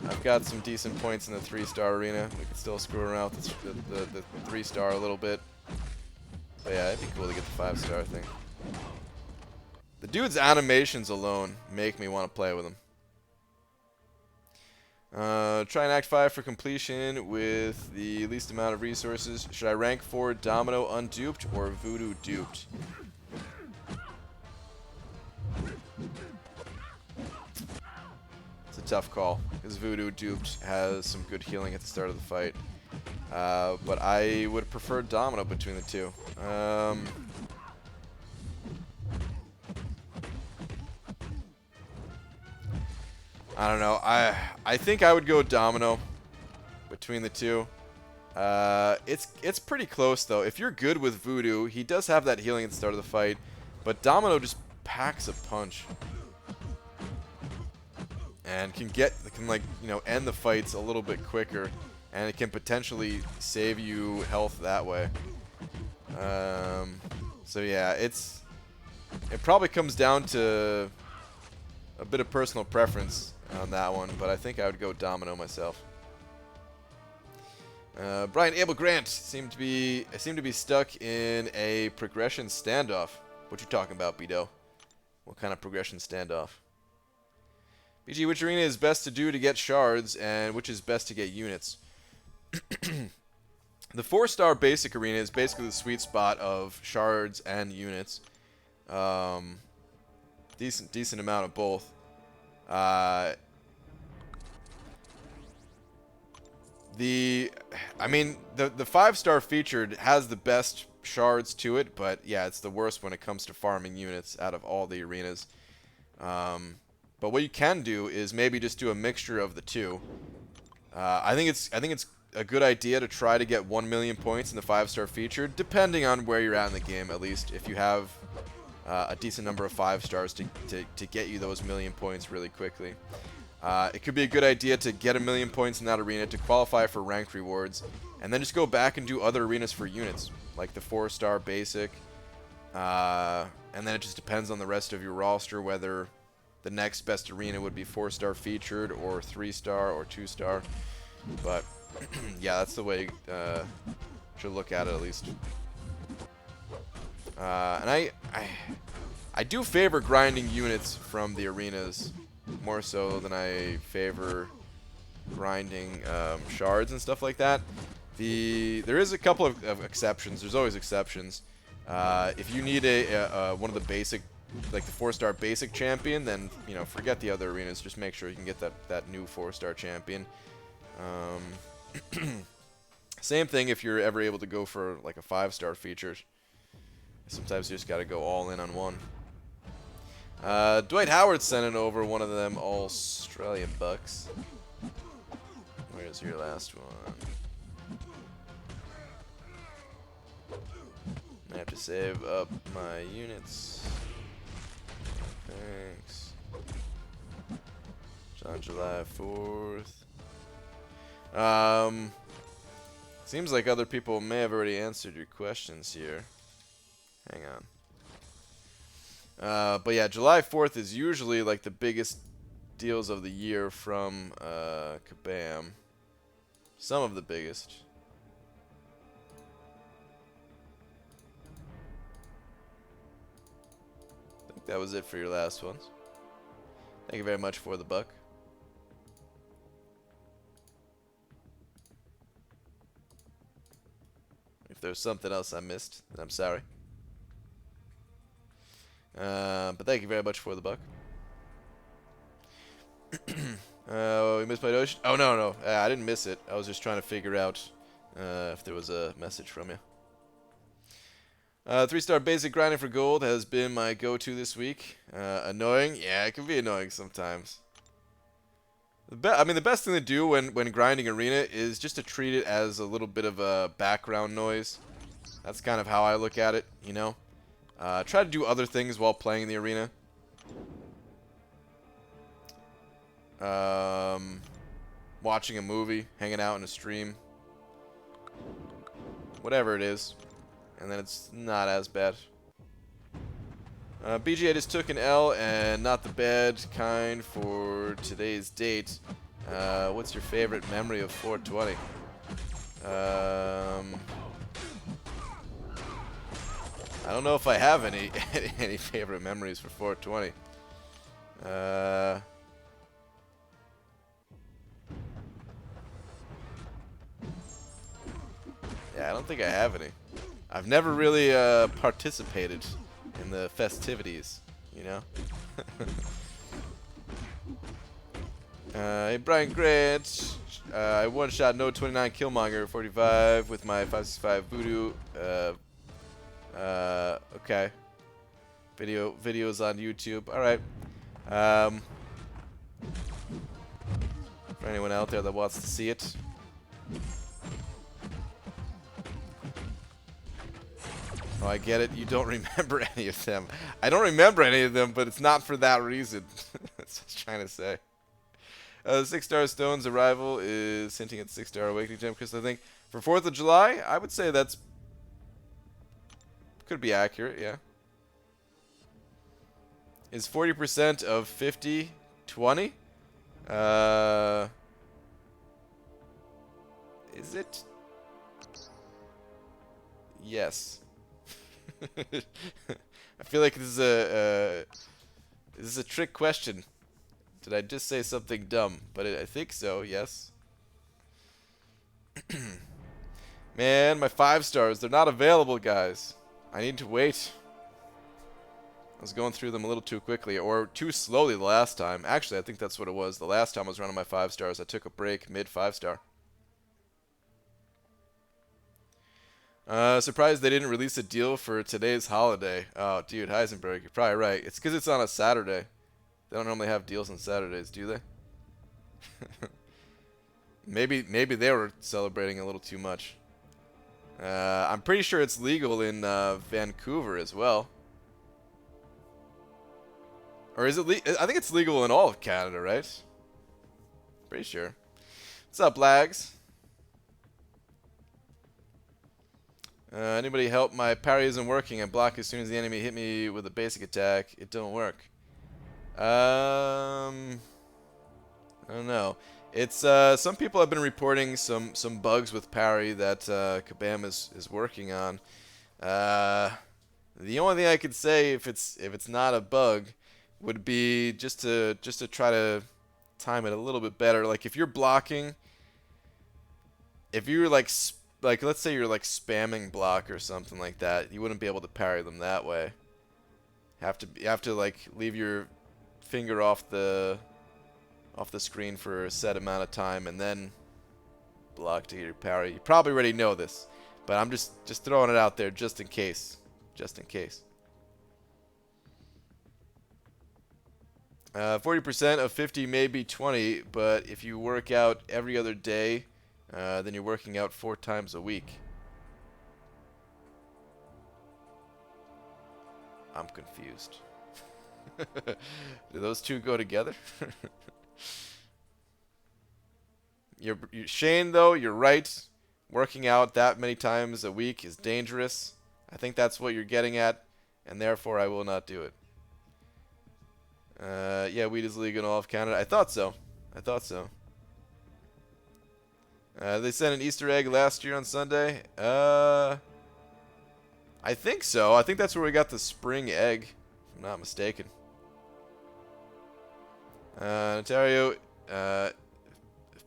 I've got some decent points in the 3-star arena. We can still screw around with the 3-star a little bit. But yeah, it'd be cool to get the 5-star thing. The dude's animations alone make me want to play with him. Try an Act 5 for completion with the least amount of resources. Should I rank for Domino unduped or Voodoo duped? It's a tough call, because Voodoo duped has some good healing at the start of the fight. But I would prefer Domino between the two. I don't know. I think I would go Domino between the two. It's pretty close though. If you're good with Voodoo, he does have that healing at the start of the fight, but Domino just packs a punch and can like, you know, end the fights a little bit quicker, and it can potentially save you health that way. So yeah, it probably comes down to a bit of personal preference on that one, but I think I would go Domino myself. Brian Abel Grant seemed to be stuck in a progression standoff. What you talking about, Bido? What kind of progression standoff? BG, which arena is best to do to get shards, and which is best to get units? The 4-star basic arena is basically the sweet spot of shards and units. Decent amount of both. The 5-star featured has the best shards to it, but yeah, it's the worst when it comes to farming units out of all the arenas. But what you can do is maybe just do a mixture of the two. I think it's a good idea to try to get 1 million points in the 5-star featured, depending on where you're at in the game. At least if you have a decent number of 5-stars to get you those 1 million points really quickly. It could be a good idea to get 1 million points in that arena to qualify for ranked rewards, and then just go back and do other arenas for units, like the 4-star basic. And then it just depends on the rest of your roster whether the next best arena would be 4-star featured or 3-star or 2-star. But yeah, that's the way you should look at it, at least. And I do favor grinding units from the arenas more so than I favor grinding shards and stuff like that. There is a couple of exceptions. There's always exceptions. If you need one of the basic, like the 4-star basic champion, then you know, forget the other arenas. Just make sure you can get that new 4-star champion. Same thing if you're ever able to go for like a 5-star featured. Sometimes you just gotta go all in on one. Dwight Howard sending over one of them Australian bucks. Where's your last one? I have to save up my units. Thanks. It's on July 4th. Seems like other people may have already answered your questions here. Hang on. But yeah, July 4th is usually like the biggest deals of the year from Kabam. Some of the biggest. I think that was it for your last ones. Thank you very much for the buck. If there's something else I missed, then I'm sorry. But thank you very much for the buck. We missed my donation? Oh, no. I didn't miss it. I was just trying to figure out if there was a message from you. 3-star basic grinding for gold has been my go-to this week. Annoying? Yeah, it can be annoying sometimes. The best thing to do when grinding arena is just to treat it as a little bit of a background noise. That's kind of how I look at it, you know? Try to do other things while playing in the arena. watching a movie, hanging out in a stream, whatever it is, and then it's not as bad. BG, I just took an L, and not the bad kind for today's date. What's your favorite memory of 420? I don't know if I have any any favorite memories for 420. Yeah, I don't think I have any. I've never really participated in the festivities, you know? Hey, Brian Grant. I one-shot no 29 Killmonger 45 with my 565 Voodoo. Okay. Videos on YouTube. Alright. For anyone out there that wants to see it. Oh, I get it. You don't remember any of them. I don't remember any of them, but it's not for that reason. That's what I was trying to say. The 6-star Stone's arrival is hinting at 6-star Awakening Gem, because I think for 4th of July, I would say that's could be accurate, yeah. Is 40% of 50 20? Is it? Yes. I feel like this is a trick question. Did I just say something dumb? But I think so, yes. Man, my 5-stars, they're not available, guys. I need to wait. I was going through them a little too quickly, or too slowly the last time. Actually, I think that's what it was. The last time I was running my 5-stars, I took a break mid 5-star. Surprised they didn't release a deal for today's holiday. Oh, dude, Heisenberg, you're probably right. It's because it's on a Saturday. They don't normally have deals on Saturdays, do they? Maybe they were celebrating a little too much. I'm pretty sure it's legal in Vancouver as well. Or is it I think it's legal in all of Canada, right? Pretty sure. What's up, lags? Anybody help? My parry isn't working. I block as soon as the enemy hit me with a basic attack. It don't work. I don't know. It's some people have been reporting some bugs with parry that Kabam is working on. The only thing I could say, if it's not a bug, would be just to try to time it a little bit better. Like if you're blocking, if you're like let's say you're like spamming block or something like that, you wouldn't be able to parry them that way. You have to like leave your finger off the screen for a set amount of time and then block to get your parry. You probably already know this, but I'm just throwing it out there just in case. Just in case. 40% of 50 may be 20, but if you work out every other day, then you're working out 4 times a week. I'm confused. Do those two go together? Shane, though, you're right. Working out that many times a week is dangerous. I think that's what you're getting at, and therefore I will not do it. Yeah, weed is legal in all of Canada. I thought so. They sent an Easter egg last year on Sunday. I think so. I think that's where we got the spring egg, if I'm not mistaken. Ontario, if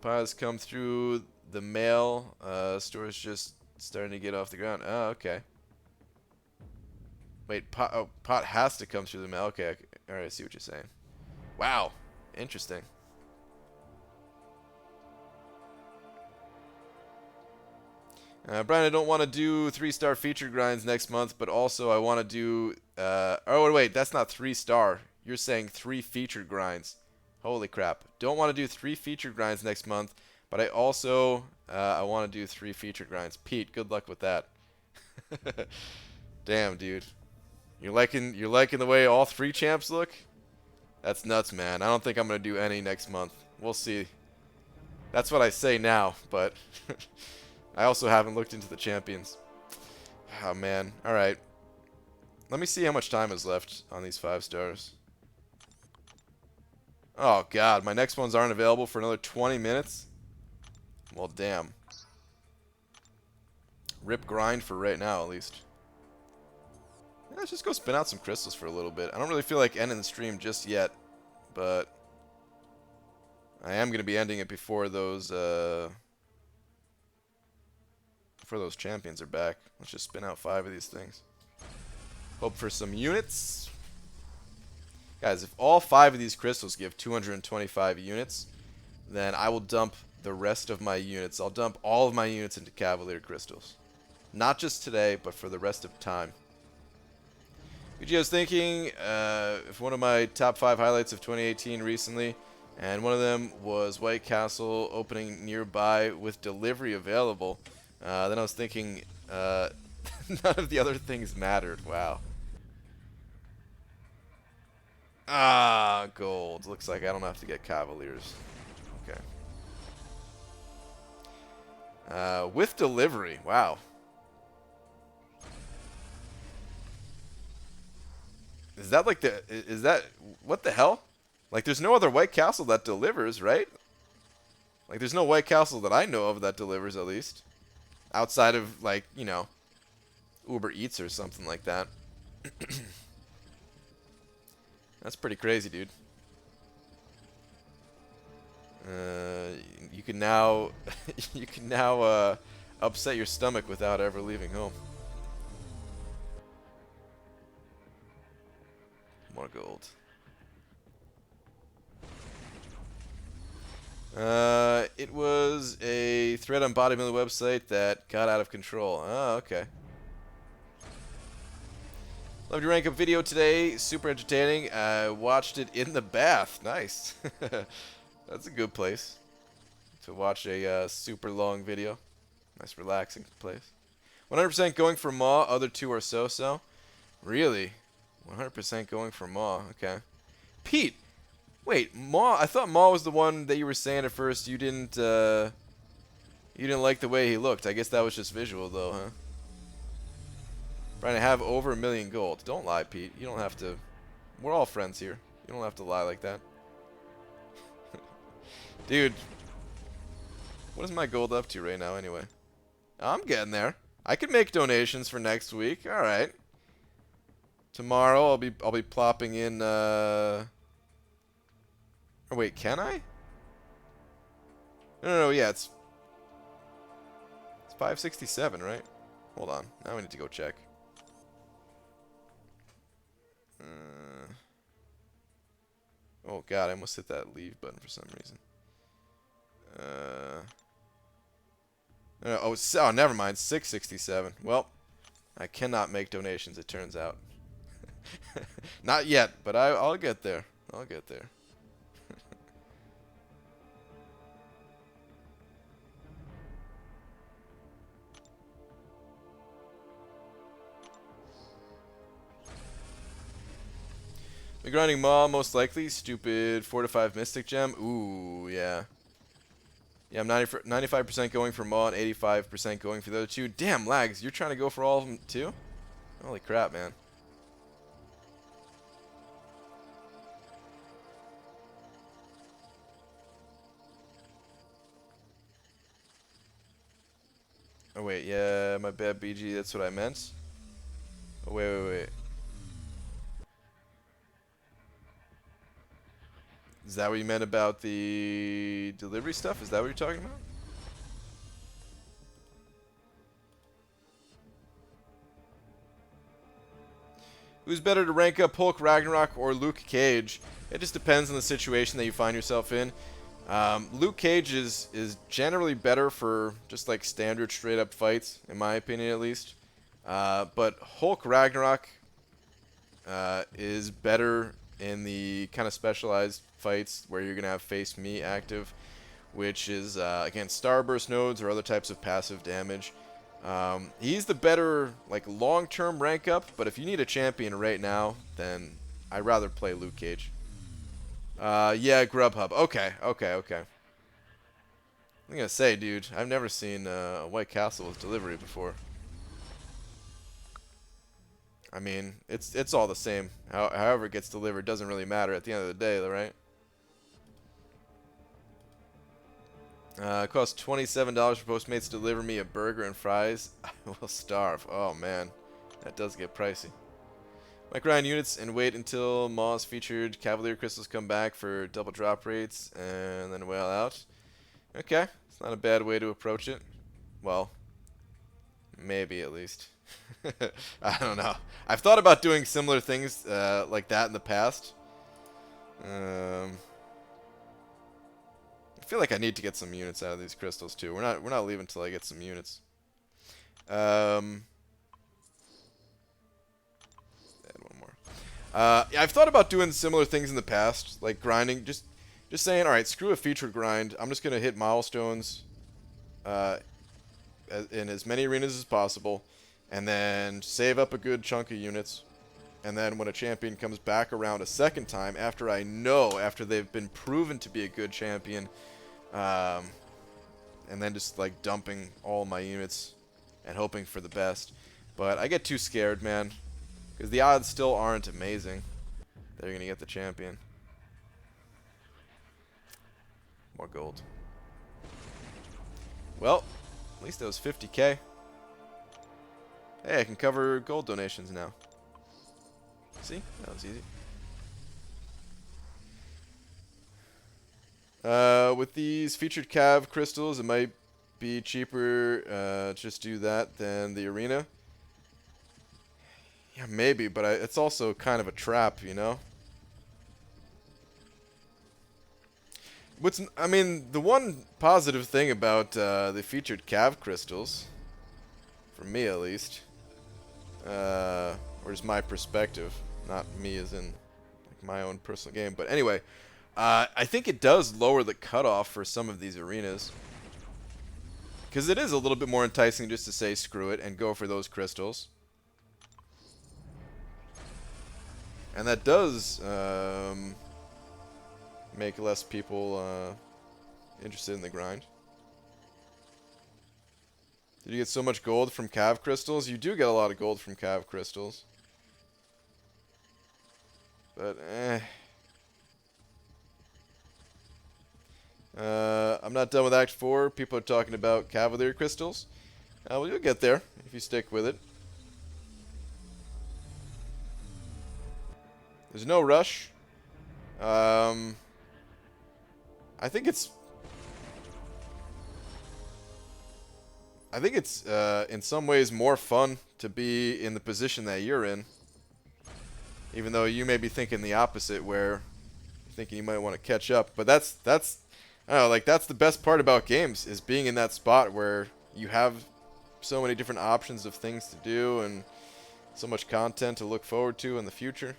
pies come through the mail, store's just starting to get off the ground. Oh, okay. Wait, pot has to come through the mail. Okay, all right, I see what you're saying. Wow, interesting. Brian, I don't want to do 3-star feature grinds next month, but also I want to do... oh, wait, that's not 3-star. You're saying 3 feature grinds. Holy crap. Don't want to do 3 feature grinds next month, but I also I want to do 3 feature grinds. Pete, good luck with that. Damn, dude. You're liking the way all 3 champs look? That's nuts, man. I don't think I'm going to do any next month. We'll see. That's what I say now, but I also haven't looked into the champions. Oh, man. Alright. Let me see how much time is left on these 5 stars. Oh, God. My next ones aren't available for another 20 minutes? Well, damn. Rip grind for right now, at least. Yeah, let's just go spin out some crystals for a little bit. I don't really feel like ending the stream just yet, but I am going to be ending it before those champions are back. Let's just spin out 5 of these things. Hope for some units. Guys, if all 5 of these crystals give 225 units, then I will dump the rest of my units. I'll dump all of my units into Cavalier crystals. Not just today, but for the rest of time. BG, I was thinking if one of my top 5 highlights of 2018 recently, and one of them was White Castle opening nearby with delivery available. Then I was thinking none of the other things mattered. Wow. Ah, gold. Looks like I don't have to get Cavaliers. Okay. With delivery. Wow. Is that like the... Is that... What the hell? Like, there's no other White Castle that delivers, right? Like, there's no White Castle that I know of that delivers, at least. Outside of, like, you know, Uber Eats or something like that. That's pretty crazy, dude. You can now... you can now, upset your stomach without ever leaving home. More gold. It was a thread on Bodybuilding website that got out of control. Oh, okay. Loved your rank up video today. Super entertaining. I watched it in the bath. Nice. That's a good place to watch a super long video. Nice relaxing place. 100% going for Maw. Other 2 are so-so. Really? 100% going for Maw. Okay. Pete. Wait, Maw. I thought Maw was the one that you were saying at first. You didn't like the way he looked. I guess that was just visual, though, huh? Trying to have over 1 million gold. Don't lie, Pete. You don't have to. We're all friends here. You don't have to lie like that. Dude. What is my gold up to right now, anyway? I'm getting there. I could make donations for next week. All right. Tomorrow I'll be plopping in. Oh wait, can I? No. Yeah, it's 567, right? Hold on. Now we need to go check. Oh god, I almost hit that leave button for some reason. Oh, never mind. 667. Well, I cannot make donations, it turns out. Not yet, but I'll get there. I'll get there. The grinding Maw, most likely. Stupid 4 to 5 Mystic Gem. Ooh, yeah. Yeah, I'm 95% going for Maw and 85% going for the other 2. Damn, Lags, you're trying to go for all of them too? Holy crap, man. Oh, wait, yeah, my bad, BG, that's what I meant. Oh, wait. Is that what you meant about the delivery stuff? Is that what you're talking about? Who's better to rank up, Hulk, Ragnarok, or Luke Cage? It just depends on the situation that you find yourself in. Luke Cage is generally better for just like standard straight up fights, in my opinion at least. But Hulk Ragnarok is better in the kind of specialized fights where you're going to have Face Me active, which is against Starburst nodes or other types of passive damage. He's the better like long-term rank up, but if you need a champion right now, then I'd rather play Luke Cage. Yeah, Grubhub. Okay, okay, okay. I'm gonna say, dude, I've never seen a White Castle with delivery before. I mean, it's all the same. However it gets delivered doesn't really matter at the end of the day, though, right? It costs $27 for Postmates to deliver me a burger and fries. I will starve. Oh man, that does get pricey. Might grind units and wait until Moss featured Cavalier Crystals come back for double drop rates and then whale out. Okay, it's not a bad way to approach it. Well, maybe at least. I don't know. I've thought about doing similar things like that in the past. I feel like I need to get some units out of these crystals too. We're not leaving until I get some units. Add one more. Yeah, I've thought about doing similar things in the past, like grinding. Just saying, all right, screw a featured grind. I'm just gonna hit milestones in as many arenas as possible, and then save up a good chunk of units. And then when a champion comes back around a second time, after they've been proven to be a good champion, and then just like dumping all my units and hoping for the best. But I get too scared, man, because the odds still aren't amazing that you're going to get the champion. More gold. Well, at least that was 50k. Hey, I can cover gold donations now. See? That was easy. With these featured cav crystals, it might be cheaper to just do that than the arena. Yeah, maybe, but it's also kind of a trap, you know? I mean, the one positive thing about the featured cav crystals, for me at least, or is my perspective, not me as in like, my own personal game, but anyway, I think it does lower the cutoff for some of these arenas. Because it is a little bit more enticing just to say screw it and go for those crystals. And that does make less people interested in the grind. Did you get so much gold from cav crystals? You do get a lot of gold from cav crystals. But, I'm not done with Act 4. People are talking about Cavalier Crystals. Well, you'll get there if you stick with it. There's no rush. I think it's in some ways more fun to be in the position that you're in. Even though you may be thinking the opposite, where you're thinking you might want to catch up. But that's I don't know, like that's the best part about games, is being in that spot where you have so many different options of things to do and so much content to look forward to in the future.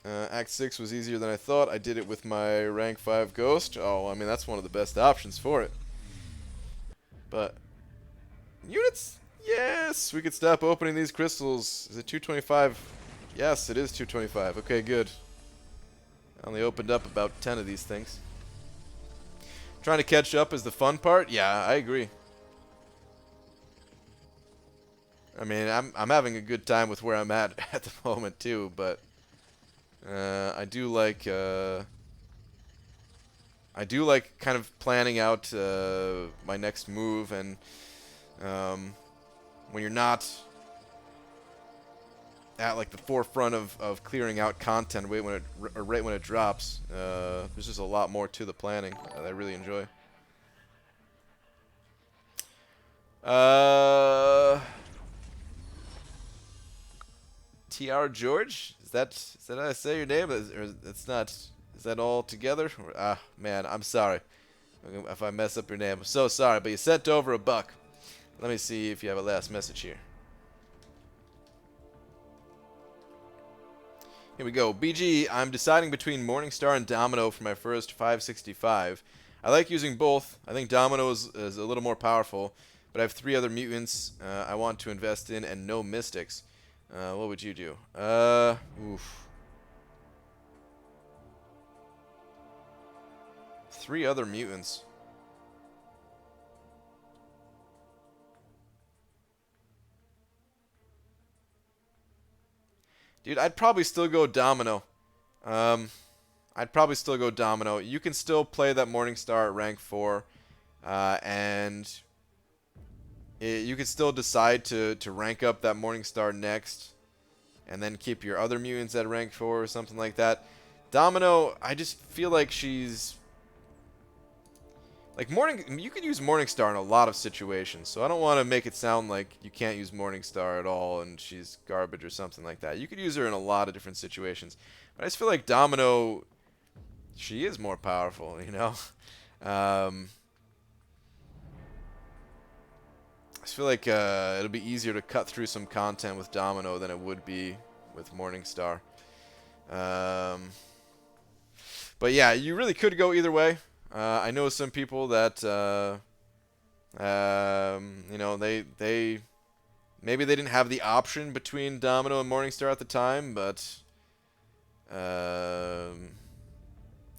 Act 6 was easier than I thought. I did it with my rank 5 Ghost. Oh, I mean, that's one of the best options for it. But units? Yes, we could stop opening these crystals. Is it 225? Yes, it is 225. Okay, good. I only opened up about 10 of these things. Trying to catch up is the fun part? Yeah, I agree. I mean, I'm having a good time with where I'm at the moment too, but I do like kind of planning out my next move, and when you're not at like the forefront of clearing out content right when it drops, there's just a lot more to the planning that I really enjoy. TR George? Is that how I say your name? Or it's not? Is that all together? Ah, man, I'm sorry if I mess up your name. I'm so sorry, but you sent over $1. Let me see if you have a last message here. Here we go. BG, I'm deciding between Morningstar and Domino for my first 565. I like using both. I think Domino is a little more powerful, but I have 3 other mutants I want to invest in and no mystics. What would you do? Oof. 3 other mutants. Dude, I'd probably still go Domino. I'd probably still go Domino. You can still play that Morningstar at rank 4, and you can still decide to rank up that Morningstar next, and then keep your other mutants at rank 4 or something like that. Domino, I just feel like she's... Like, you could use Morningstar in a lot of situations, so I don't want to make it sound like you can't use Morningstar at all and she's garbage or something like that. You could use her in a lot of different situations. But I just feel like Domino, she is more powerful, you know? I just feel like it'll be easier to cut through some content with Domino than it would be with Morningstar. But yeah, you really could go either way. I know some people that, you know, they maybe they didn't have the option between Domino and Morningstar at the time, but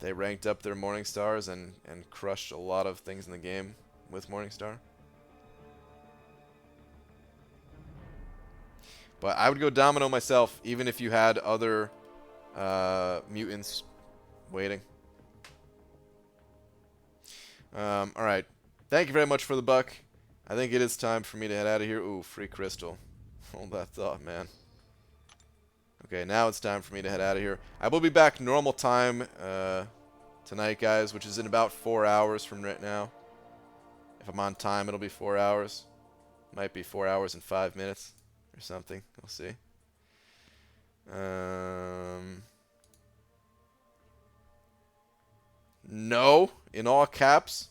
they ranked up their Morningstars and crushed a lot of things in the game with Morningstar. But I would go Domino myself, even if you had other mutants waiting. Alright. Thank you very much for the buck. I think it is time for me to head out of here. Ooh, free crystal. Hold that thought, man. Okay, now it's time for me to head out of here. I will be back normal time tonight, guys, which is in about 4 hours from right now. If I'm on time, it'll be 4 hours. Might be 4 hours and 5 minutes or something. We'll see. No, in all caps.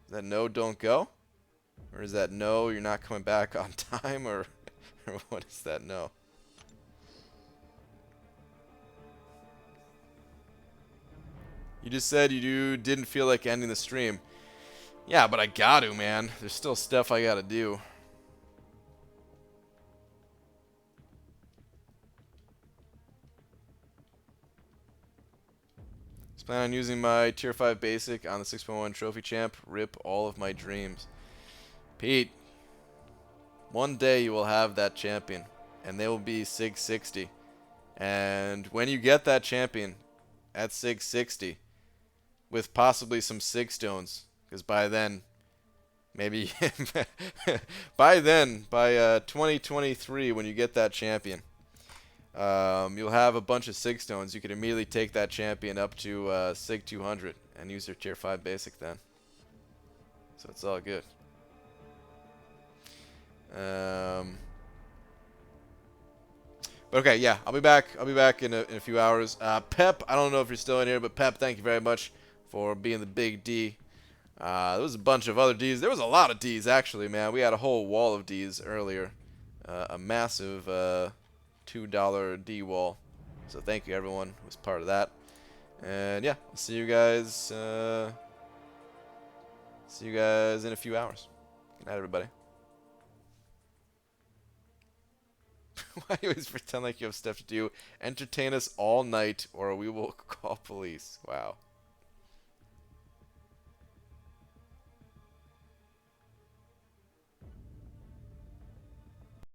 Is that no, don't go? Or is that no, you're not coming back on time? Or what is that no? You just said you didn't feel like ending the stream. Yeah, but I got to, man. There's still stuff I got to do. Plan on using my Tier 5 Basic on the 6.1 Trophy Champ. Rip all of my dreams. Pete, one day you will have that champion, and they will be 660. And when you get that champion at 660, with possibly some 6 stones, because by then, maybe, by 2023, when you get that champion, you'll have a bunch of Sig stones. You can immediately take that champion up to Sig 200 and use your Tier 5 Basic then. So it's all good. But okay, yeah, I'll be back. I'll be back in a few hours. Pep, I don't know if you're still in here, but Pep, thank you very much for being the big D. There was a bunch of other Ds. There was a lot of Ds, actually, man. We had a whole wall of Ds earlier. A massive $2 D wall. So thank you, everyone who was part of that. And yeah, I'll see you guys. See you guys in a few hours. Good night, everybody. Why do you always pretend like you have stuff to do? Entertain us all night, or we will call police. Wow.